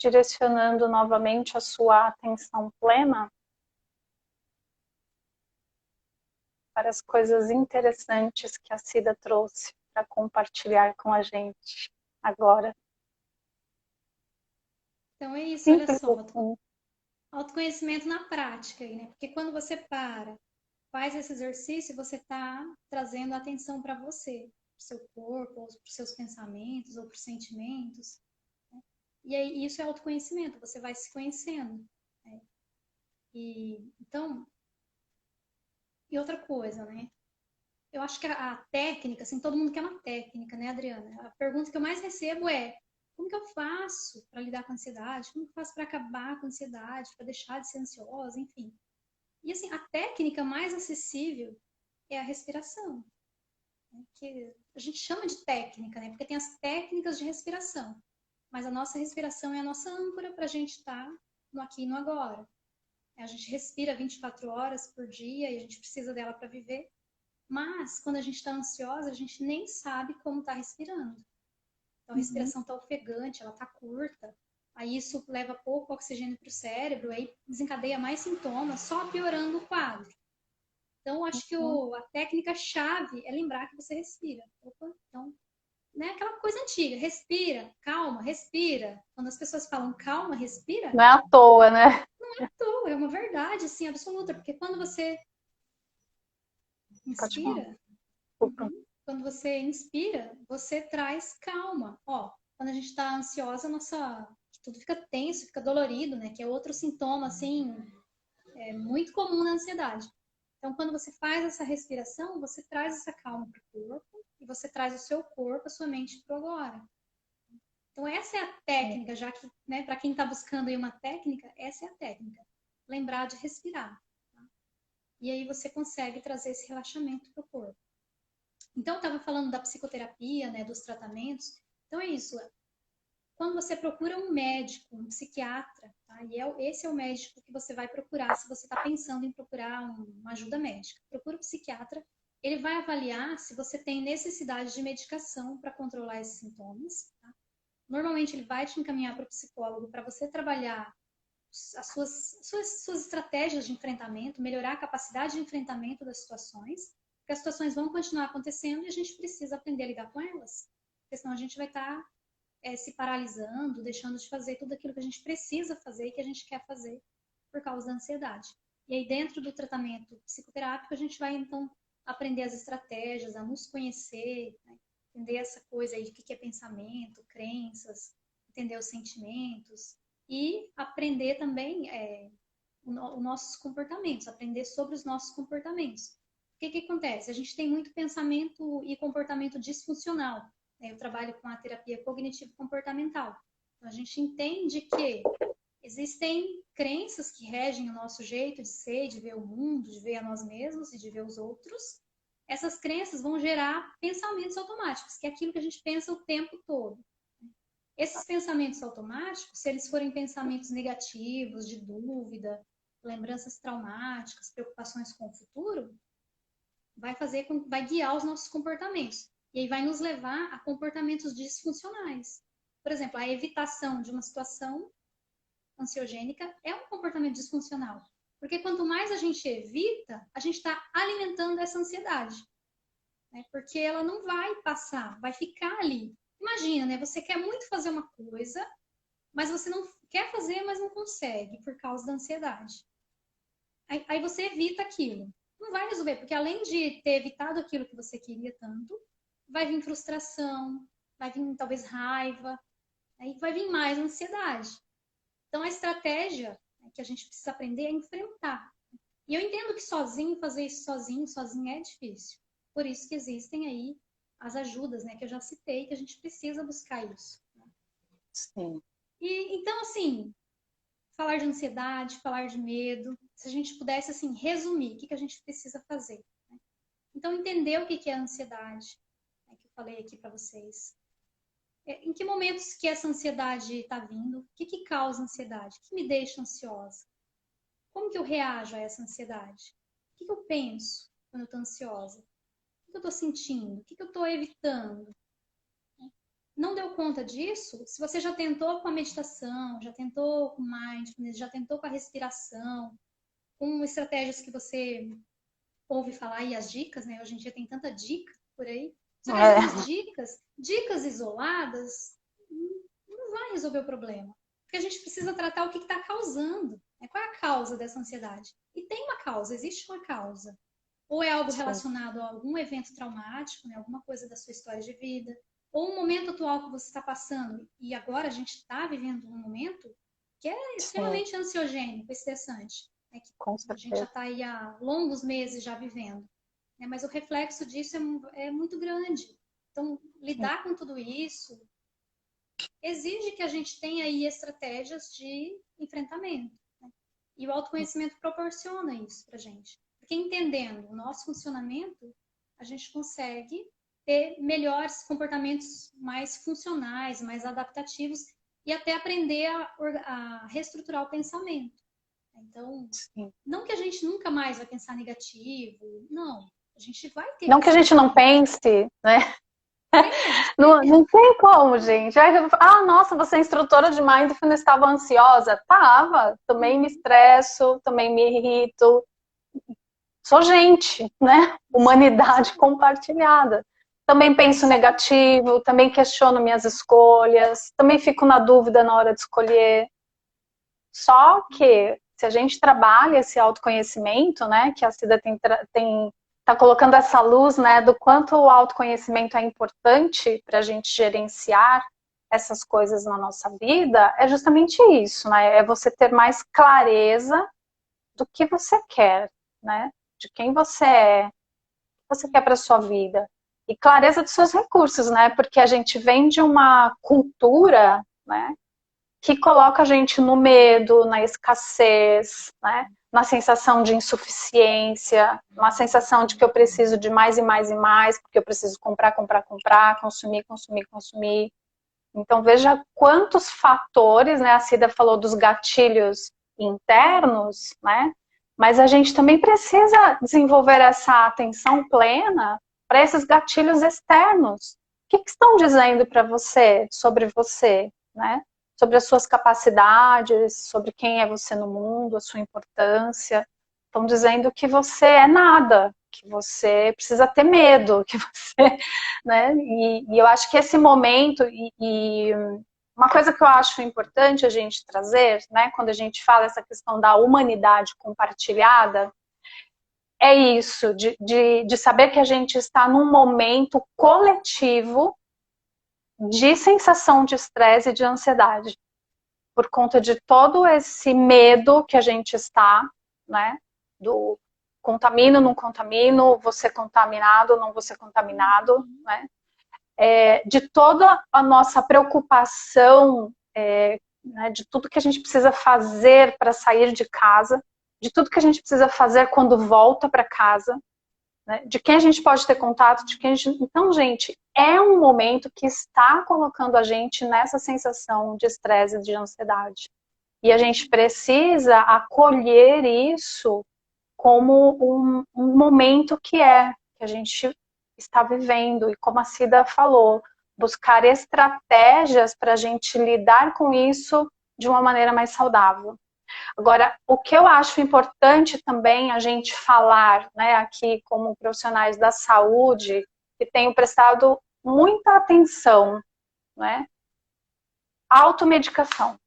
Direcionando novamente a sua atenção plena para as coisas interessantes que a Cida trouxe para compartilhar com a gente agora. Então é isso, olha Simples só, assim. autoconhecimento na prática, né? Porque quando você para, faz esse exercício, você está trazendo atenção para você, para o seu corpo, para os seus pensamentos ou para os sentimentos. Né? E aí isso é autoconhecimento, você vai se conhecendo. Né? E então, e outra coisa, né? Eu acho que a técnica, assim, todo mundo quer uma técnica, né, Adriana? A pergunta que eu mais recebo é: como que eu faço para lidar com a ansiedade? Como que eu faço para acabar com a ansiedade, para deixar de ser ansiosa, enfim. E assim, a técnica mais acessível é a respiração, né? Que a gente chama de técnica, né? Porque tem as técnicas de respiração, mas a nossa respiração é a nossa âncora para a gente estar no aqui e no agora. A gente respira 24 horas por dia e a gente precisa dela para viver. Mas, quando a gente está ansiosa, a gente nem sabe como está respirando. Então, a respiração está ofegante, ela está curta. Aí isso leva pouco oxigênio para o cérebro, aí desencadeia mais sintomas, só piorando o quadro. Então, acho que a técnica-chave é lembrar que você respira. Opa, então, né, aquela coisa antiga, respira, calma, respira. Quando as pessoas falam calma, respira, Não é à toa, né? então, é uma verdade, assim, absoluta. Porque quando você Pode falar. inspira, Desculpa. quando você inspira, você traz calma. Ó, quando a gente está ansiosa, nossa, tudo fica tenso, fica dolorido, né? Que é outro sintoma, assim, muito comum na ansiedade. Então, quando você faz essa respiração, você traz essa calma para o corpo e você traz o seu corpo, a sua mente para o agora. Então, essa é a técnica, já que, né, para quem está buscando aí uma técnica, essa é a técnica. Lembrar de respirar. Tá? E aí você consegue trazer esse relaxamento para o corpo. Então, eu estava falando da psicoterapia, né, dos tratamentos. Então, é isso. Quando você procura um médico, um psiquiatra, tá? E esse é o médico que você vai procurar se você está pensando em procurar uma ajuda médica. Procura um psiquiatra, ele vai avaliar se você tem necessidade de medicação para controlar esses sintomas. Tá? Normalmente, ele vai te encaminhar para o psicólogo para você trabalhar as suas estratégias de enfrentamento, melhorar a capacidade de enfrentamento das situações, porque as situações vão continuar acontecendo e a gente precisa aprender a lidar com elas, porque senão a gente vai estar se paralisando, deixando de fazer tudo aquilo que a gente precisa fazer e que a gente quer fazer por causa da ansiedade. E aí, dentro do tratamento psicoterápico, a gente vai, então, aprender as estratégias, a nos conhecer, né? Entender essa coisa aí de o que é pensamento, crenças, entender os sentimentos e aprender também os nossos comportamentos, aprender sobre os nossos comportamentos. O que acontece? A gente tem muito pensamento e comportamento disfuncional. Né? Eu trabalho com a terapia cognitivo-comportamental. Então, a gente entende que Existem crenças que regem o nosso jeito de ser, de ver o mundo, de ver a nós mesmos e de ver os outros. Essas crenças vão gerar pensamentos automáticos, que é aquilo que a gente pensa o tempo todo. Esses pensamentos automáticos, se eles forem pensamentos negativos, de dúvida, lembranças traumáticas, preocupações com o futuro, vai guiar os nossos comportamentos. E aí vai nos levar a comportamentos disfuncionais. Por exemplo, a evitação de uma situação ansiogênica é um comportamento disfuncional. Porque quanto mais a gente evita, a gente está alimentando essa ansiedade. Né? Porque ela não vai passar, vai ficar ali. Imagina, né? Você quer muito fazer uma coisa, mas você não quer fazer, mas não consegue por causa da ansiedade. Aí você evita aquilo. Não vai resolver, porque além de ter evitado aquilo que você queria tanto, vai vir frustração, vai vir talvez raiva, aí vai vir mais ansiedade. Então a estratégia que a gente precisa aprender é enfrentar. E eu entendo que sozinho, fazer isso sozinho é difícil. Por isso que existem aí as ajudas, né, que eu já citei, que a gente precisa buscar isso. Sim. E então, assim, falar de ansiedade, falar de medo, se a gente pudesse, assim, resumir, o que a gente precisa fazer? Né? Então, entender o que é a ansiedade, né, que eu falei aqui para vocês. Em que momentos que essa ansiedade está vindo? O que causa ansiedade? O que me deixa ansiosa? Como que eu reajo a essa ansiedade? O que eu penso quando eu estou ansiosa? O que eu estou sentindo? O que eu estou evitando? Não deu conta disso? Se você já tentou com a meditação, já tentou com mindfulness, já tentou com a respiração, com estratégias que você ouve falar e as dicas, né? Hoje em dia tem tanta dica por aí. Só que as dicas isoladas, não vai resolver o problema. Porque a gente precisa tratar o que está causando. Né? Qual é a causa dessa ansiedade? E tem uma causa, existe uma causa. Ou é algo relacionado a algum evento traumático, né? Alguma coisa da sua história de vida, ou um momento atual que você está passando, e agora a gente está vivendo um momento que é extremamente ansiogênico, estressante, né? Que a gente já está aí há longos meses já vivendo. Né? Mas o reflexo disso é muito grande. Então, lidar com tudo isso exige que a gente tenha aí estratégias de enfrentamento. Né? E o autoconhecimento proporciona isso para a gente. Porque entendendo o nosso funcionamento, a gente consegue ter melhores comportamentos mais funcionais, mais adaptativos e até aprender a reestruturar o pensamento. Então, não que a gente nunca mais vai pensar negativo, não. A gente vai ter... Não que a gente não pense, né? Não tem como, gente. Ah, nossa, você é instrutora de mindfulness, estava ansiosa? Tava. Também me estresso, também me irrito. Sou gente, né? Humanidade compartilhada. Também penso negativo, também questiono minhas escolhas, também fico na dúvida na hora de escolher. Só que, se a gente trabalha esse autoconhecimento, né, que a Cida tá colocando essa luz, né, do quanto o autoconhecimento é importante para a gente gerenciar essas coisas na nossa vida, é justamente isso, né? É você ter mais clareza do que você quer, né? De quem você é, o que você quer para sua vida. E clareza dos seus recursos, né? Porque a gente vem de uma cultura, né, que coloca a gente no medo, na escassez, né? Na sensação de insuficiência, na sensação de que eu preciso de mais e mais e mais, porque eu preciso comprar, comprar, comprar, consumir, consumir, consumir. Então veja quantos fatores, né? A Cida falou dos gatilhos internos, né? Mas a gente também precisa desenvolver essa atenção plena para esses gatilhos externos. O que estão dizendo para você, né? Sobre as suas capacidades, sobre quem é você no mundo, a sua importância. Estão dizendo que você é nada, que você precisa ter medo, que você, né? E eu acho que esse momento, e uma coisa que eu acho importante a gente trazer, né, quando a gente fala essa questão da humanidade compartilhada, é isso, de saber que a gente está num momento coletivo de sensação de estresse e de ansiedade, por conta de todo esse medo que a gente está, né, do contamino, não contamino, vou ser contaminado, não vou ser contaminado, né, de toda a nossa preocupação né, de tudo que a gente precisa fazer para sair de casa, de tudo que a gente precisa fazer quando volta para casa, né, de quem a gente pode ter contato, de quem a gente... Então, gente, é um momento que está colocando a gente nessa sensação de estresse e de ansiedade. E a gente precisa acolher isso como um momento que a gente está vivendo. E como a Cida falou, buscar estratégias para a gente lidar com isso de uma maneira mais saudável. Agora, o que eu acho importante também a gente falar, né, aqui como profissionais da saúde, que tenho prestado muita atenção, né? Automedicação.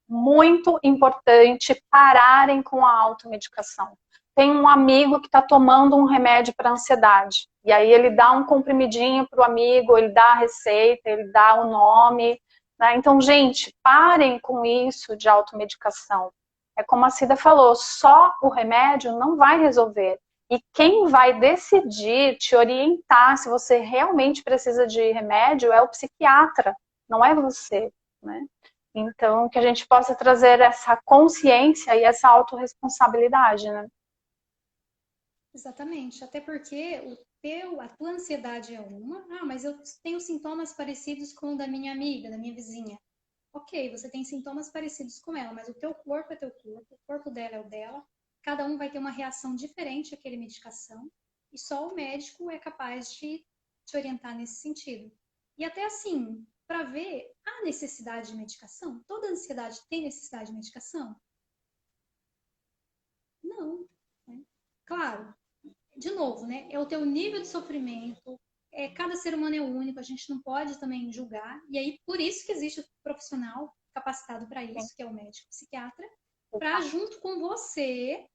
Muito importante pararem com a automedicação. Tem um amigo que está tomando um remédio para ansiedade, e aí ele dá um comprimidinho para o amigo, ele dá a receita, ele dá o nome, né? Então, gente, parem com isso de automedicação. É como a Cida falou, só o remédio não vai resolver. E quem vai decidir, te orientar se você realmente precisa de remédio é o psiquiatra, não é você, né? Então, que a gente possa trazer essa consciência e essa autorresponsabilidade, né? Exatamente. Até porque a tua ansiedade é uma, mas eu tenho sintomas parecidos com o da minha amiga, da minha vizinha. Ok, você tem sintomas parecidos com ela, mas o teu corpo é teu corpo, o corpo dela é o dela. Cada um vai ter uma reação diferente àquela medicação e só o médico é capaz de te orientar nesse sentido. E até assim, para ver a necessidade de medicação, toda ansiedade tem necessidade de medicação? Não. Né? Claro, de novo, né? É o teu nível de sofrimento. Cada ser humano é único, a gente não pode também julgar. E aí, por isso que existe o profissional capacitado para isso, que é o médico psiquiatra, para junto com você,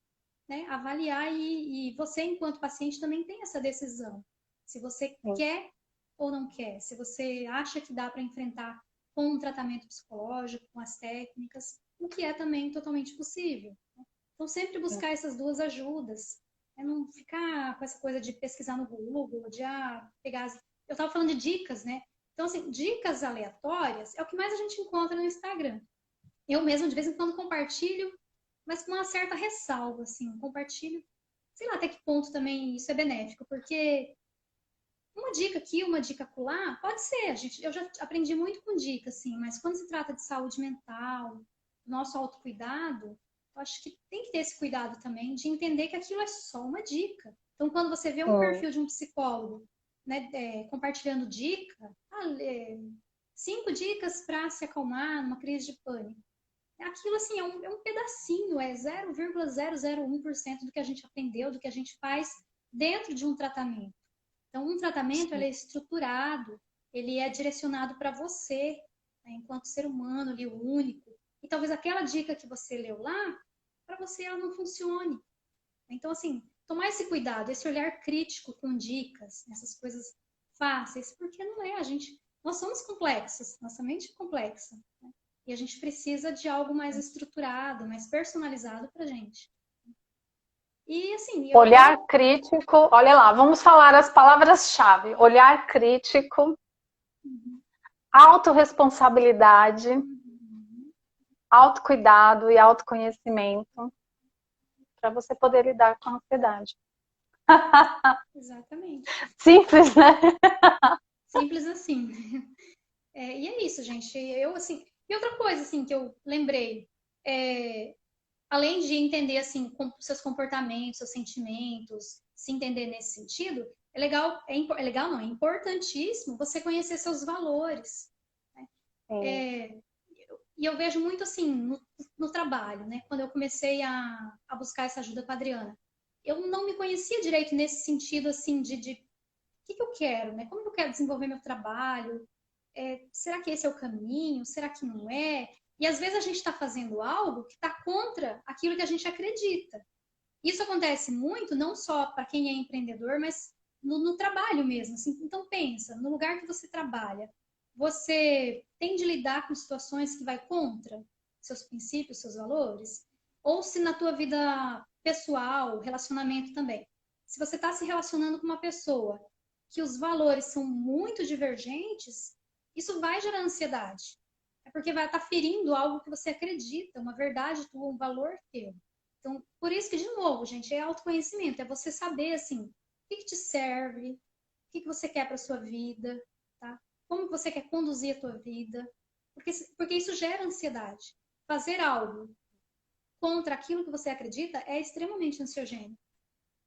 né, avaliar e você, enquanto paciente, também tem essa decisão. Se você quer ou não quer, se você acha que dá para enfrentar com um tratamento psicológico, com as técnicas, o que é também totalmente possível. Então, sempre buscar essas duas ajudas. Não ficar com essa coisa de pesquisar no Google, de pegar... Eu estava falando de dicas, né? Então, assim, dicas aleatórias é o que mais a gente encontra no Instagram. Eu mesma, de vez em quando, compartilho, mas com uma certa ressalva, assim. Compartilho, sei lá até que ponto também isso é benéfico, porque uma dica aqui, uma dica acolá, pode ser. Eu já aprendi muito com dicas, assim, mas quando se trata de saúde mental, nosso autocuidado, eu acho que tem que ter esse cuidado também de entender que aquilo é só uma dica. Então, quando você vê um perfil de um psicólogo, né, compartilhando dica, 5 dicas para se acalmar numa crise de pânico. Aquilo, assim, é um pedacinho, é 0,001% do que a gente aprendeu, do que a gente faz dentro de um tratamento. Então, um tratamento ele é estruturado, ele é direcionado para você, né, enquanto ser humano, ali, o único. E talvez aquela dica que você leu lá, para você ela não funcione. Então, assim, tomar esse cuidado, esse olhar crítico com dicas, essas coisas fáceis, porque não é, nós somos complexos, nossa mente é complexa. Né? E a gente precisa de algo mais estruturado, mais personalizado para a gente. E, assim, olhar crítico, olha lá, vamos falar as palavras-chave. Olhar crítico, autorresponsabilidade, autocuidado e autoconhecimento para você poder lidar com a ansiedade. Exatamente. Simples, né? Simples assim. E é isso, gente. Assim, e outra coisa, assim, que eu lembrei, além de entender, assim, seus comportamentos, seus sentimentos, se entender nesse sentido, é legal não, é importantíssimo você conhecer seus valores. Né? E eu vejo muito, assim, no trabalho, né? Quando eu comecei a buscar essa ajuda com a Adriana. Eu não me conhecia direito nesse sentido, assim, de o que eu quero, né? Como eu quero desenvolver meu trabalho? Será que esse é o caminho? Será que não é? E às vezes a gente está fazendo algo que está contra aquilo que a gente acredita. Isso acontece muito, não só para quem é empreendedor, mas no trabalho mesmo. Assim. Então pensa, no lugar que você trabalha, você tem de lidar com situações que vai contra seus princípios, seus valores? Ou se na tua vida pessoal, relacionamento também. Se você está se relacionando com uma pessoa que os valores são muito divergentes, isso vai gerar ansiedade. é porque vai estar ferindo algo que você acredita, uma verdade tua, um valor teu. Então, por isso que, de novo, gente, é autoconhecimento, é você saber, assim, o que te serve, o que você quer para sua vida, tá? Como você quer conduzir a tua vida, porque isso gera ansiedade. Fazer algo contra aquilo que você acredita é extremamente ansiogênico.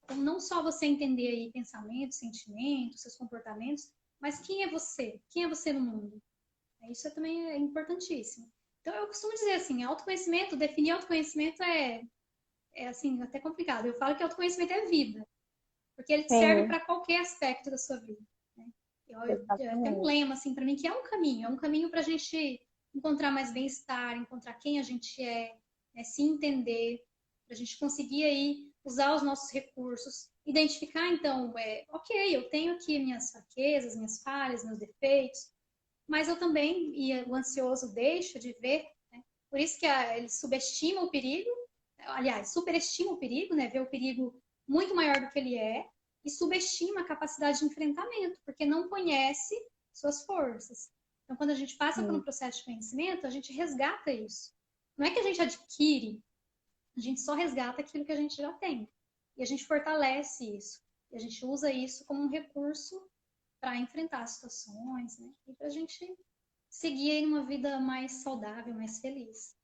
Então, não só você entender aí pensamentos, sentimentos, seus comportamentos, mas quem é você? Quem é você no mundo? Isso também é importantíssimo. Então, eu costumo dizer assim, autoconhecimento, definir autoconhecimento é assim, até complicado. Eu falo que autoconhecimento é vida, porque ele te serve Sim, para qualquer aspecto da sua vida. Né? Eu tenho um exatamente. lema assim para mim que é um caminho para a gente encontrar mais bem-estar, encontrar quem a gente é, né? Se entender, para a gente conseguir aí usar os nossos recursos, identificar então, ok, eu tenho aqui minhas fraquezas, minhas falhas, meus defeitos, mas eu também, e o ansioso deixa de ver, né? Por isso que ele subestima o perigo, aliás, superestima o perigo, né? Vê o perigo muito maior do que ele é, e subestima a capacidade de enfrentamento, porque não conhece suas forças. Então, quando a gente passa por um Sim, processo de conhecimento, a gente resgata isso. Não é que a gente adquire, a gente só resgata aquilo que a gente já tem. E a gente fortalece isso. E a gente usa isso como um recurso para enfrentar situações, né? E para a gente seguir aí uma vida mais saudável, mais feliz.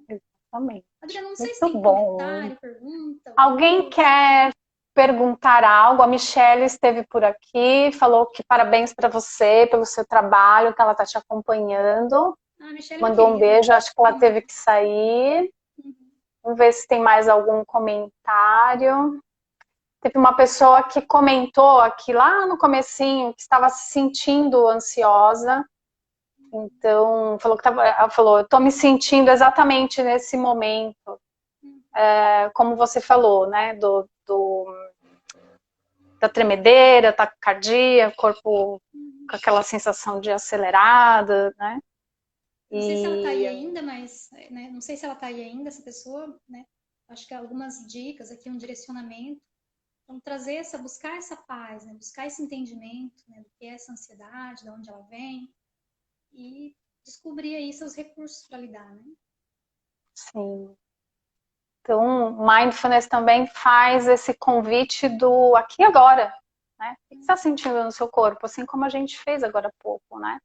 exatamente. Adriana, não sei se Muito tem bom. comentário, pergunta, alguma Alguém coisa. quer perguntar algo? A Michelle esteve por aqui, falou que parabéns para você pelo seu trabalho, que ela está te acompanhando. Ah, a Michelle é uma Mandou um querida. beijo, acho que ela Uhum. teve que sair. Uhum. Vamos ver se tem mais algum comentário. Teve uma pessoa que comentou aqui lá no comecinho que estava se sentindo ansiosa. Então, ela falou, eu estou me sentindo exatamente nesse momento, Uhum. como você falou, né, da tremedeira, taquicardia, corpo com Uhum. aquela sensação de acelerada, né? Eu não sei se ela está E aí ainda, mas né, não sei se ela está aí ainda, essa pessoa, né? Acho que algumas dicas aqui, um direcionamento. Então, trazer buscar essa paz, né? Buscar esse entendimento, né? Do que é essa ansiedade, de onde ela vem, e descobrir aí seus recursos para lidar, né? sim. Então, mindfulness também faz esse convite do aqui e agora, né? O que você está sentindo no seu corpo, assim como a gente fez agora há pouco, né?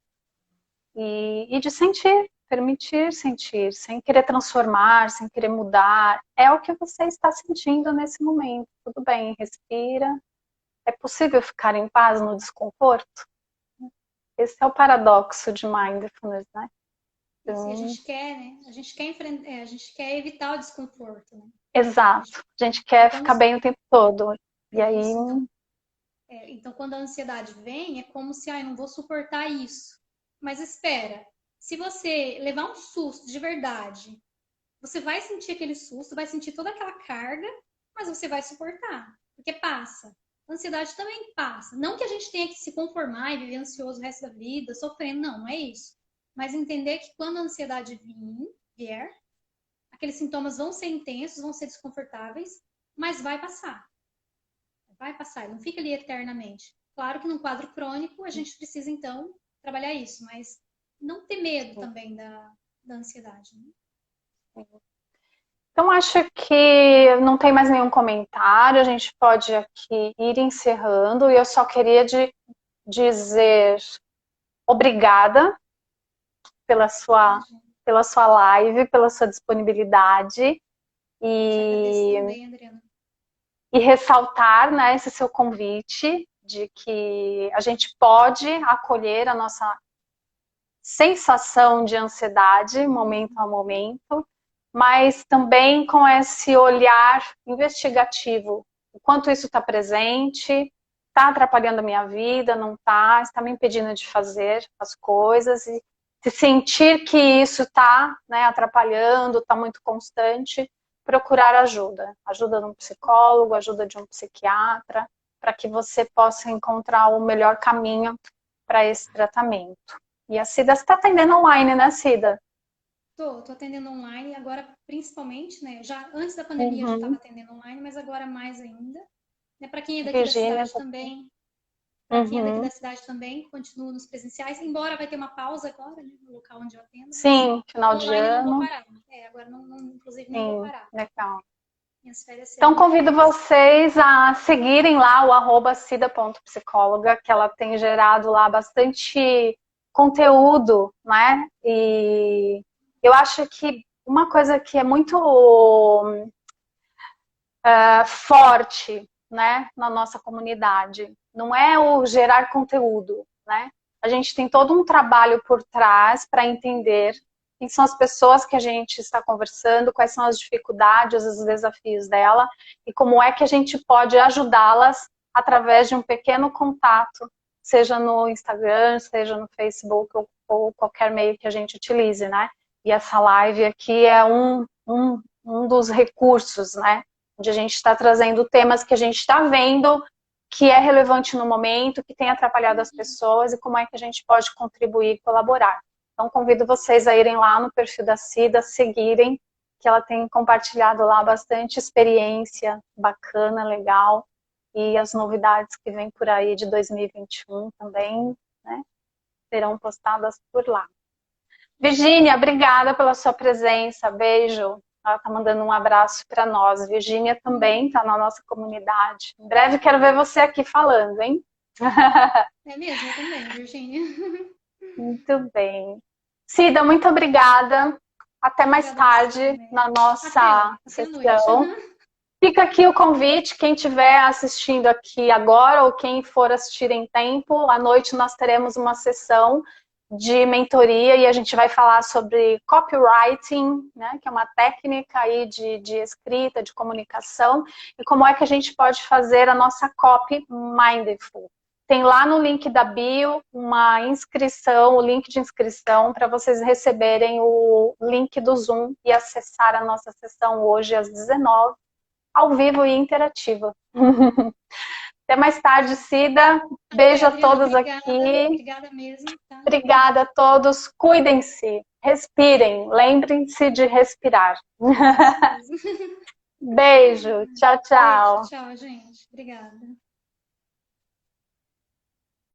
E de sentir, permitir sentir, sem querer transformar, sem querer mudar. É o que você está sentindo nesse momento. Tudo bem, respira. É possível ficar em paz no desconforto? Esse é o paradoxo de mindfulness, né? Isso, e a Então, gente quer, né? A gente quer enfrentar, a gente quer evitar o desconforto, né? exato. A gente Então, quer ficar bem o tempo todo. E é aí, isso. Então, quando a ansiedade vem, é como se, eu não vou suportar isso. Mas espera, se você levar um susto de verdade, você vai sentir aquele susto, vai sentir toda aquela carga, mas você vai suportar, porque passa. A ansiedade também passa. Não que a gente tenha que se conformar e viver ansioso o resto da vida, sofrendo, não, não é isso. Mas entender que quando a ansiedade vier, aqueles sintomas vão ser intensos, vão ser desconfortáveis, mas vai passar. Vai passar, ele não fica ali eternamente. Claro que num quadro crônico a gente precisa, então, trabalhar isso, mas não ter medo também da ansiedade. Né? então acho que não tem mais nenhum comentário. A gente pode aqui ir encerrando. E eu só queria dizer obrigada Imagina. pela sua live, pela sua disponibilidade Eu te agradeço e, também, Adriana. e ressaltar, né, esse seu convite de que a gente pode acolher a nossa sensação de ansiedade, momento a momento, mas também com esse olhar investigativo. O quanto isso está presente, está atrapalhando a minha vida, não está me impedindo de fazer as coisas, e se sentir que isso está, né, atrapalhando, está muito constante, procurar ajuda. Ajuda de um psicólogo, ajuda de um psiquiatra, para que você possa encontrar o melhor caminho para esse tratamento. E a Cida está atendendo online, né, Cida? Tô atendendo online, agora principalmente, né? Já antes da pandemia eu já estava Uhum. atendendo online, mas agora mais ainda. Né? Para quem é daqui da Virgínia. cidade também, Para quem é daqui Uhum. da cidade também, continuo nos presenciais, embora vai ter uma pausa agora, né, no local onde eu atendo, mas Sim, final de online não vou ano. parar. Agora inclusive nem vou Sim, parar. legal. Minhas férias Então, serão convido férias. vocês a seguirem lá o @cida.psicóloga, que ela tem gerado lá bastante conteúdo, né? E eu acho que uma coisa que é muito forte, né, na nossa comunidade não é o gerar conteúdo, né? A gente tem todo um trabalho por trás para entender quem são as pessoas que a gente está conversando, quais são as dificuldades, os desafios dela e como é que a gente pode ajudá-las através de um pequeno contato, seja no Instagram, seja no Facebook ou qualquer meio que a gente utilize, né? E essa live aqui é um dos recursos, né? Onde a gente está trazendo temas que a gente está vendo que é relevante no momento, que tem atrapalhado as pessoas e como é que a gente pode contribuir e colaborar. Então, convido vocês a irem lá no perfil da Cida, seguirem, que ela tem compartilhado lá bastante experiência bacana, legal, e as novidades que vem por aí de 2021 também, né, serão postadas por lá. Virgínia, obrigada pela sua presença, beijo. Ela está mandando um abraço para nós. Virgínia também está na nossa comunidade. Em breve quero ver você aqui falando, hein? É mesmo, eu também, Virgínia. Muito bem. Cida, muito obrigada. Até mais Obrigada a você tarde também. na nossa Até a noite. sessão. Fica aqui o convite, quem estiver assistindo aqui agora ou quem for assistir em tempo, à noite nós teremos uma sessão de mentoria e a gente vai falar sobre copywriting, né, que é uma técnica aí de escrita, de comunicação, e como é que a gente pode fazer a nossa copy mindful. Tem lá no link da bio uma inscrição, o link de inscrição para vocês receberem o link do Zoom e acessar a nossa sessão hoje às 19h, ao vivo e interativa. Até mais tarde, Cida. Até, Beijo a Adriana, todos obrigada. aqui. Obrigada mesmo, tá? Obrigada a todos. Cuidem-se, respirem. Lembrem-se de respirar. Isso mesmo. Beijo. Tchau, Beijo, tchau. tchau, gente. Obrigada.